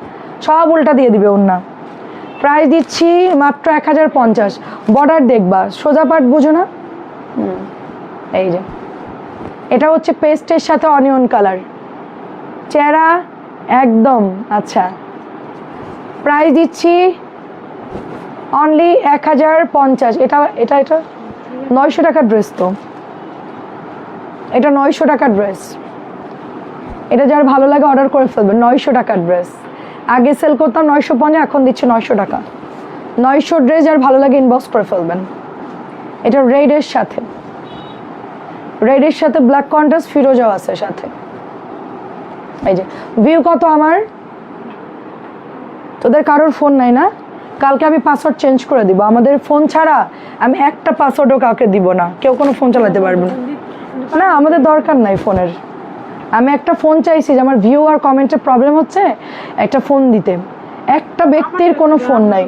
সব উল্টা দিয়ে দিবে ওর না। প্রাইস দিচ্ছি মাত্র 1050। বর্ডার দেখবা, সোজা পার্ট বুঝো না। এই যে এটা হচ্ছে পেস্টের সাথে অনিয়ন কালার, চেহারা একদম। আচ্ছা, প্রাইস দিচ্ছি অনলি 1050। এটা এটা এটা 900 টাকার ড্রেস, তো এটা 900 টাকার ড্রেস। এটা যার ভালো লাগে অর্ডার করে ফেলবেন। 900 টাকার ড্রেস, আগে সেল করতাম 950, এখন দিচ্ছে 900 টাকা। 900 ড্রেস যার ভালো লাগে ইনবক্স করে ফেলবেন। এটা রেডের সাথে, রেডের সাথে ব্ল্যাক কন্ট্রাস্ট ফিরোজাও আছে সাথে। এই যে ভিউ কত আমার। তোদের কারোর ফোন নাই না? কালকে আমি পাসওয়ার্ড চেঞ্জ করে দিব। আমাদের ফোন ছাড়া আমি একটা পাসওয়ার্ডও কাউকে দিব না, কেউ কোনো ফোন চালাতে পারবে না। না আমাদের দরকার নাই ফোনের। আমি একটা ফোন চাইছি যে আমার ভিউ আর কমেন্টের প্রবলেম হচ্ছে, একটা ফোন দিতে। একটা ব্যক্তির কোনো ফোন নাই।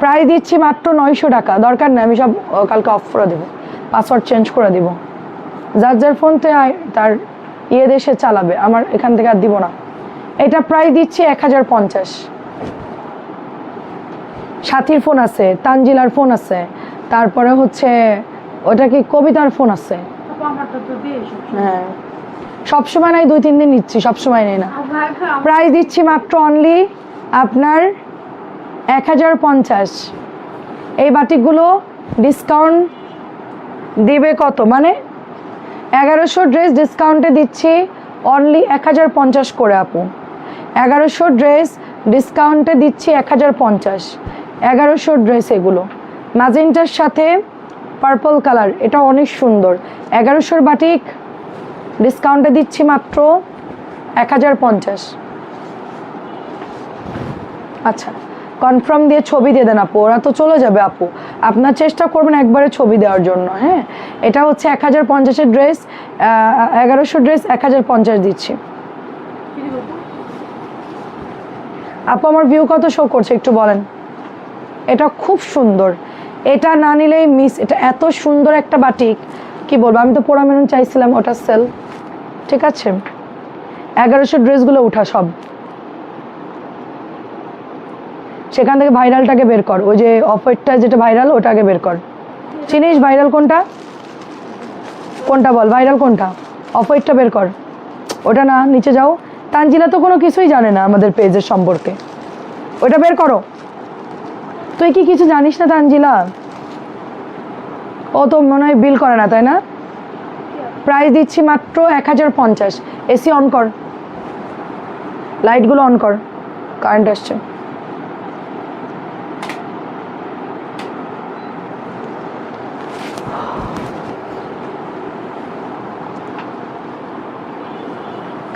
প্রাইস দিচ্ছি মাত্র 900 টাকা। দরকার নেই, আমি সব কালকে অফ করে দেবো, পাসওয়ার্ড চেঞ্জ করে দিব। যার যার ফোনতে তার দেশে চালাবে, আমার এখান থেকে আর দিব না। এটা প্রাইস দিচ্ছি 1050। সাথীর ফোন আছে, তানজিলার ফোন আছে, তারপরে হচ্ছে ওটা কি কবিতার ফোন আছে। হ্যাঁ, সবসময় নাই, 2-3 দিন নিচ্ছি, সবসময় নেই না। প্রাইস দিচ্ছি মাত্র অনলি আপনার 1050। এই বাটিকগুলো ডিসকাউন্ট দিবে কত, মানে 1100 ড্রেস ডিসকাউন্টে দিচ্ছি অনলি 1050 করে আপু। 1100 ড্রেস ডিসকাউন্টে দিচ্ছি 1050। 1100 ড্রেস, এগুলো ম্যাজেন্টার সাথে পার্পল কালার, এটা অনেক সুন্দর। 1100 বাটিক ডিসকাউন্টে দিচ্ছি মাত্র 1050। আচ্ছা, কনফার্ম দিয়ে ছবি দিয়ে দেন আপু, ওরা তো চলে যাবে আপু। আপনার চেষ্টা করবেন একবারে ছবি দেওয়ার জন্য। হ্যাঁ, এটা হচ্ছে 1050-এর ড্রেস, 1100 ড্রেস 1050 দিচ্ছি আপু। আমার ভিউ কত শো করছে একটু বলেন। এটা খুব সুন্দর, এটা না নিলেই মিস। এটা এত সুন্দর একটা বাটিক, কি বলবো, আমি তো পোড়া মেরুন চাইছিলাম, ওটা সেল। ঠিক আছে, 1100 ড্রেসগুলো উঠা সব, সেখান থেকে ভাইরালটাকে বের কর। ওই যে অফ হোয়াইটটা যেটা ভাইরাল, ওটাকে বের কর। চিনিস ভাইরাল কোনটা? কোনটা বল, ভাইরাল কোনটা? অফ হোয়াইটটা বের কর। ওটা না, নিচে যাও। তানজিলা তো কোনো কিছুই জানে না আমাদের পেজের সম্পর্কে, ওটা বের করো। তুই কি কিছু জানিস না তানজিলা? ও তো মনে হয় বিল করে না, তাই না? প্রাইস দিচ্ছি মাত্র 1050। এসি অন কর, লাইটগুলো অন কর, কারেন্ট আসছে।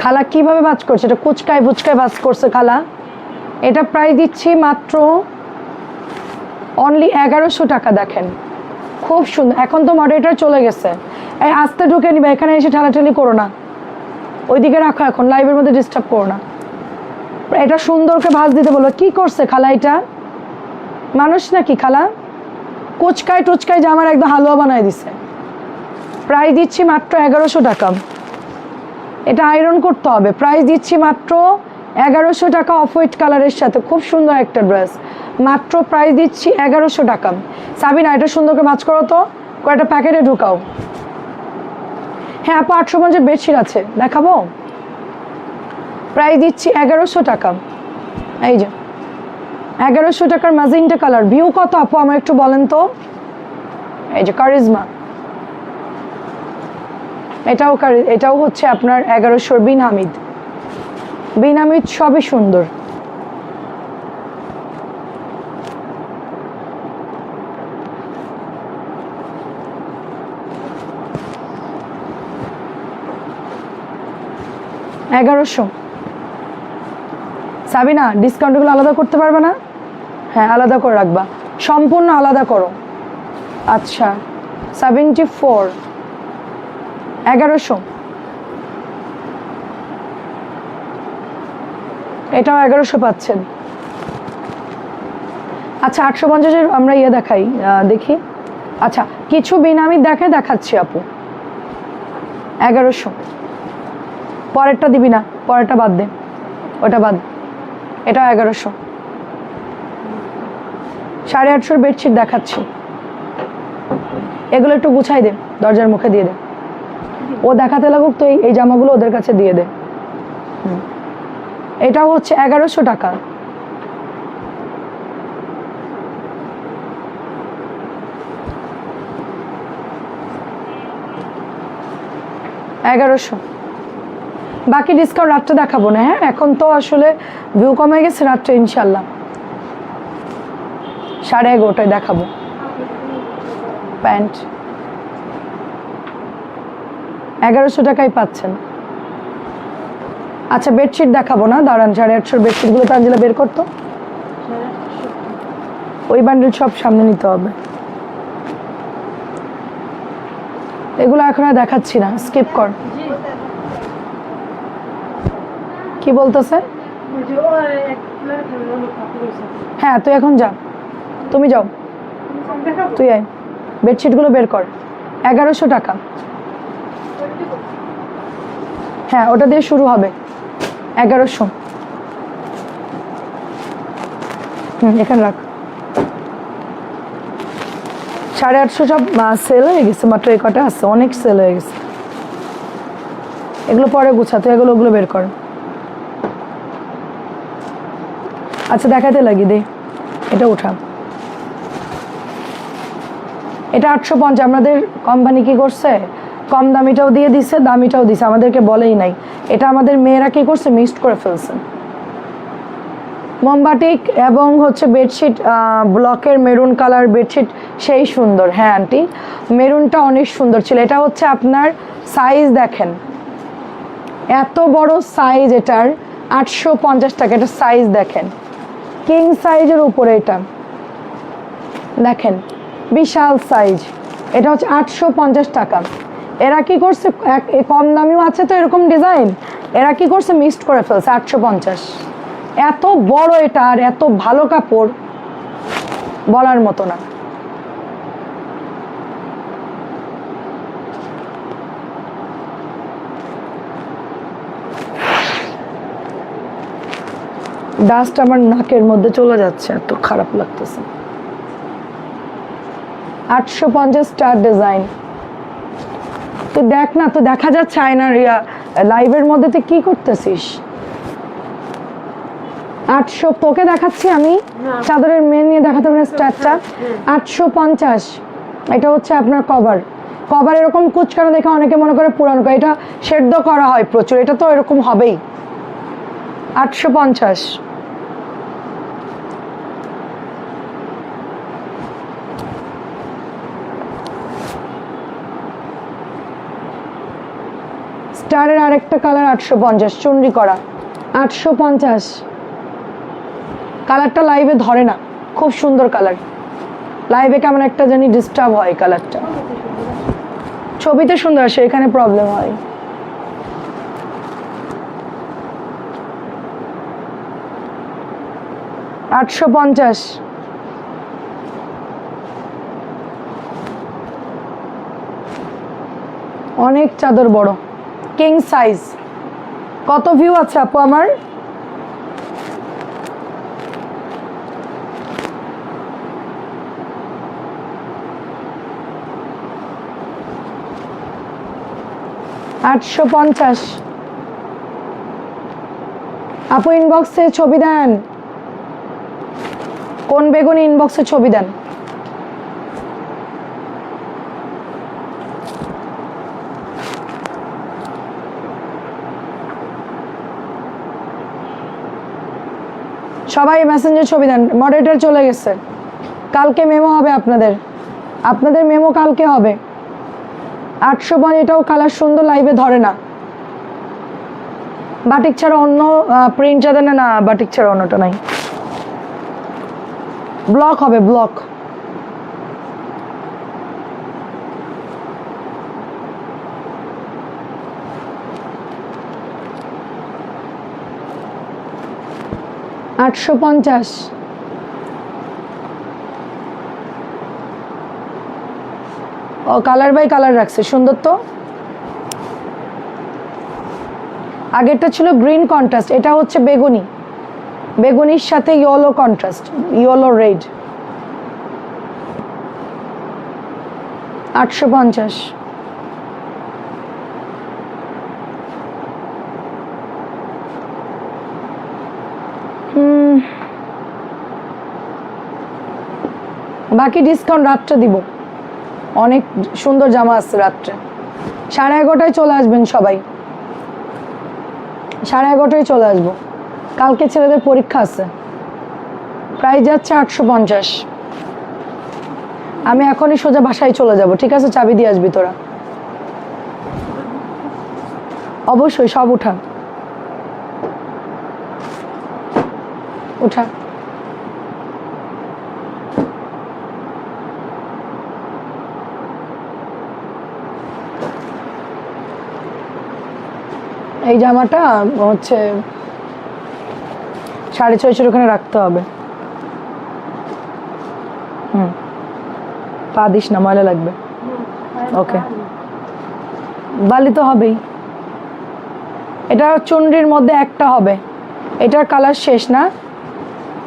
খালা কিভাবে বাজ করছে, এটা কুচকায় বুচকায় বাজ করছে খালা। এটা প্রাইস দিচ্ছি মাত্র অনলি 1100 টাকা। দেখেন খুব সুন্দর। এখন তো মডারেটর চলে গেছে, এই আস্তে ঢুকে নিবে, এখানে এসে ঠেলাঠেলি করো না, ওইদিকে রাখো, এখন লাইভের মধ্যে ডিস্টার্ব করো না। এটা সুন্দরকে ভাজ দিতে বলো। কি করছে খালা, এটা মানুষ নাকি খালা? কুচকায় টুচকায় যে আমার একদম হালুয়া বানায় দিছে। প্রাইস দিচ্ছি মাত্র 1100 টাকা। এটা আয়রন করতে হবে। প্রাইস দিচ্ছি মাত্র 1100 টাকা, অফ হোয়াইট কালারের সাথে খুব সুন্দর একটা ড্রেস। মাত্র প্রাইস দিচ্ছি 1100 টাকা। সাবিনা, এটা সুন্দর করে ভাঁজ করো তো, কয়েকটা প্যাকেটে ঢুকাও। হ্যাঁ আপু, 850 বেডশিট আছে, দেখাবো। প্রাইস দিচ্ছি 1100 টাকা। এই যে 1100 টাকার ম্যাজেন্টা কালার। ভিউ কত আপু আমার একটু বলেন তো। এই যে কারিজমা, এটাও হচ্ছে আপনার 1100। বিন হামিদ, বিন হামিদ সবই সুন্দর। $1100। সাবিনা, ডিসকাউন্টগুলো আলাদা করতে পারবে না? হ্যাঁ, আলাদা করে রাখবা, সম্পূর্ণ আলাদা করো। আচ্ছা, 74, 1100। এটাও 1100 পাচ্ছেন। আচ্ছা, 850-এর আমরা দেখাই, দেখি। আচ্ছা, কিছু বিনামি দেখাচ্ছি আপু। 1100। পরেরটা দিবি না, পরেরটা বাদ দে, ওটা বাদ। এটাও 1100। 850 বেডশিট দেখাচ্ছি। এগুলো একটু গুছাই দে, দরজার মুখে দিয়ে দে। ও দেখাতে লাগুক তো, এই জামাগুলো ওদের কাছে দিয়ে দে। এটাও হচ্ছে 1100 টাকা। বাকি ডিসকাউন্ট রাত্রে দেখাবো না। হ্যাঁ, এখন তো আসলে ভিউ কমে গেছে, রাত্রে ইনশাল্লাহ 11:30টায় দেখাবো। প্যান্ট 1100 টাকায় পাচ্ছেন। আচ্ছা, বেডশিট দেখাবো না, দাঁড়ান। 850 বেডশিটগুলো তানজিলা বের করতো, ওই বান্ডেল সব সামনে নিতে হবে। এগুলো এখন আর দেখাচ্ছি না, স্কিপ কর। কি বলতেছে? হ্যাঁ, তুই এখন যা, তুমি যাও, তুই আয়, বেডশিটগুলো বের কর। 1100 টাকা। হ্যাঁ, ওটা দিয়ে শুরু হবে। 1100। এখানে রাখ। 850 সব সেল হয়ে গেছে, মাত্র এই কটা আছে, অনেক সেল হয়ে গেছে। এগুলো পরে গুছা, তুই ওগুলো বের কর। আচ্ছা দেখাতে লাগি দে, এটা উঠা। এটা 850। আমাদের কোম্পানি কি করছে, কম দামিটাও দিয়ে দিছে, দামিটাও দিছে, আমাদেরকে বলেই নাই। এটা আমাদের মেয়েরা কি করছে, মিক্সড করে ফেলছে। মোমবাটিক এবং হচ্ছে বেডশিট, ব্লকের মেরুন কালার বেডশিট সেই সুন্দর। হ্যাঁ আন্টি, মেরুনটা অনেক সুন্দর ছিল। এটা হচ্ছে আপনার সাইজ দেখেন, এত বড় সাইজ এটার, 850 টাকা। এটা সাইজ দেখেন, কিং সাইজের উপরে, এটা দেখেন বিশাল সাইজ। এটা হচ্ছে 850 টাকা। এরা কি করছে, কম দামিও আছে তো এরকম ডিজাইন, এরা কি করছে, মিক্সড করে ফেলছে। 850, এত বড় এটা আর এত ভালো কাপড়, বলার মতো না। ডাস্ট আমার নাকের মধ্যে চলে যাচ্ছে, এত খারাপ লাগতেছে। 850 স্টার ডিজাইন। তুই দেখ না, তো দেখা যাচ্ছে আয়নার লাইভের মধ্যে তুই কি করতেছিস? 800 তোকে দেখাচ্ছি আমি, চাদরের মেন নিয়ে দেখাতে পারে স্টারটা। 850। এটা হচ্ছে আপনার কভার। কভার এরকম কুচকানো দেখে অনেকে মনে করে পুরানো, এটা সেদ্ধ করা হয় প্রচুর, এটা তো এরকম হবেই। 850। স্টারের আরেকটা কালার 850, চুনরি করা। 850। কালারটা লাইভে ধরে না, খুব সুন্দর কালার। লাইভে কেমন একটা জানি ডিস্টার্ব হয় কালারটা, ছবিতে সুন্দর আসে, এখানে প্রবলেম হয়। $850। অনেক চাদর বড়, কিং সাইজ। কত ভিউ আছে আপু আমার? $850। আপু ইনবক্সে ছবি দেন, কোন বেগুনি ইনবক্সে ছবি দেন। সবাই মেসেঞ্জার ছবি দেন। মডারেটর চলে গেছে, কালকে মেমো হবে আপনাদের, আপনাদের মেমো কালকে হবে। 850। এটাও কালার সুন্দর, লাইভে ধরে না। বাটিক ছাড়া অন্য প্রিন্ট চাদর না, বাটিক ছাড়া অন্যটা নাই। ব্লক হবে, ব্লক। $850। ও কালার বাই কালার রাখছে, সুন্দর তো। আগেরটা ছিল গ্রিন কন্ট্রাস্ট, এটা হচ্ছে বেগুনি, বেগুনির সাথে ইয়েলো কন্ট্রাস্ট, ইয়েলো রেড। 850। বাকি ডিসকাউন্ট রাত্রে দিব, অনেক সুন্দর জামা আছে রাত্রে। 11:30টায় চলে আসবেন সবাই, 11:30টায় চলে আসবো। কালকে ছেলেদের পরীক্ষা আছে। প্রাইস যাচ্ছে 850। আমি এখনই সোজা বাসায় চলে যাব, ঠিক আছে? চাবি দিয়ে আসবি তোরা। অবশ্যই, সব উঠা উঠা। এই জামাটা হচ্ছে 650 ওখানে রাখতে হবে। পা দিস না, ময়লা লাগবে। ওকে, বালি তো হবেই। এটা চুনরির মধ্যে একটা হবে। এটার কালার শেষ না,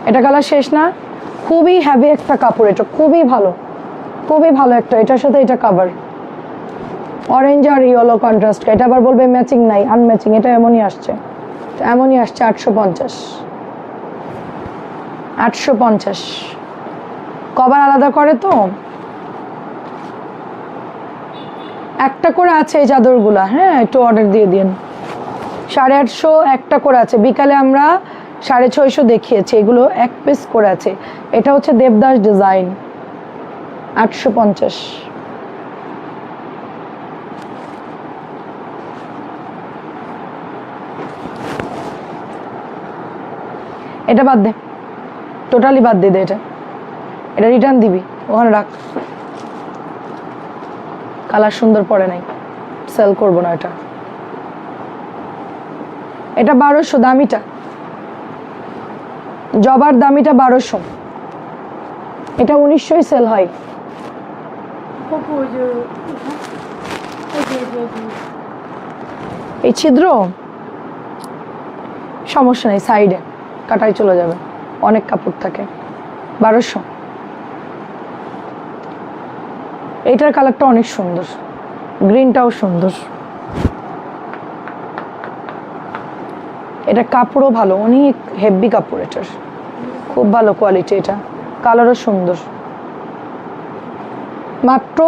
এটা কালার শেষ না। খুবই হ্যাভি একটা কাপড়, এটা খুবই ভালো, খুবই ভালো একটা। এটার সাথে এটা কাভার, অরেঞ্জ আর ইয়েলো কন্ট্রাস্ট। এটা আবার বলবে ম্যাচিং নাই, আনম্যাচিং। এটা এমনই আসছে, এমনই আসছে। 850, 850। কভার আলাদা করে তো, একটা করে আছে এই চাদরগুলা। হ্যাঁ, একটু অর্ডার দিয়ে দিন। 850 একটা করে আছে। বিকালে আমরা 650 দেখিয়েছি, এগুলো এক পিস করে আছে। এটা হচ্ছে দেবদাস ডিজাইন, 850। এটা বাদ দে, টোটালি বাদ দিয়ে দে। এটা এটা রিটার্ন দিবি, ওখানে রাখ। কালার সুন্দর পড়ে নাই, সেল করবো না এটা। এটা 1200 দামিটা, জবার দামিটা 1200। এটা 1900 সেল হয়। এই ছিদ্র সমস্যা নেই, সাইডে কাটাই চলে যাবে, অনেক কাপড় থাকে। 1200। এইটার কালারটা অনেক সুন্দর, গ্রিনটাও সুন্দর। এটা কাপড়ও ভালো, অনেক হেভি কাপড়, এটার খুব ভালো কোয়ালিটি। এটা কালারও সুন্দর, মাত্র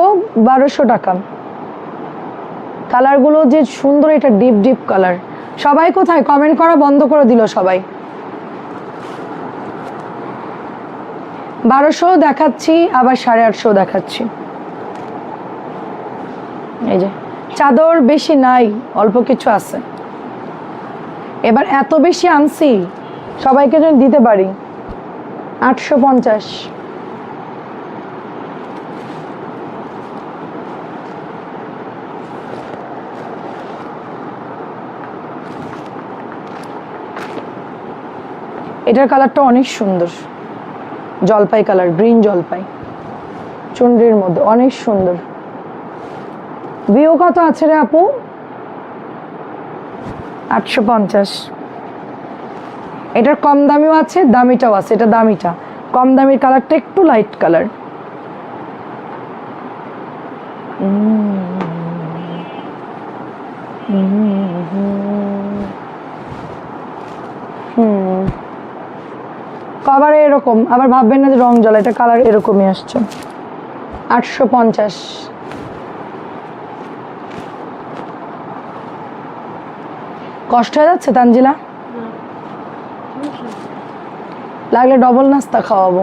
1200 টাকা। কালারগুলো যে সুন্দর, এটা ডিপ ডিপ কালার। সবাই কোথায়? কমেন্ট করা বন্ধ করে দিল সবাই। 1200 দেখাচ্ছি, আবার 850 দেখাচ্ছি। এই যে চাদর বেশি নাই, অল্প কিছু আছে। এবার এত বেশি আনছি সবাইকে যেন দিতে পারি। 850। এটার কালারটা অনেক সুন্দর, জলপাই কালার, গ্রিন জলপাই, চুনরির মধ্যে অনেক সুন্দর। ভিউ কত আছে রে আপু? 850। এটার কম দামিও আছে, দামিটাও আছে। এটা দামিটা, কম দামির কালারটা একটু লাইট কালার। কভার এরকম, আবার ভাববেন না যে রং জ্বলা, এটা কালার এরকমই আসছে। 850। কষ্ট হয়ে যাচ্ছে তানজিলা? লাগলে ডবল নাস্তা খাওয়াবো।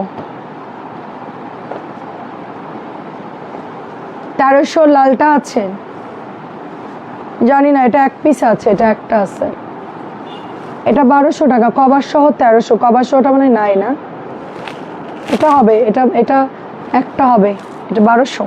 1300 লালটা আছে, জানি না, এটা এক পিস আছে, এটা একটা আছে। এটা 1200 টাকা, কভার সহ 1300। কভার সহটা মানে নাই না, এটা হবে, এটা এটা একটা হবে, এটা 1200।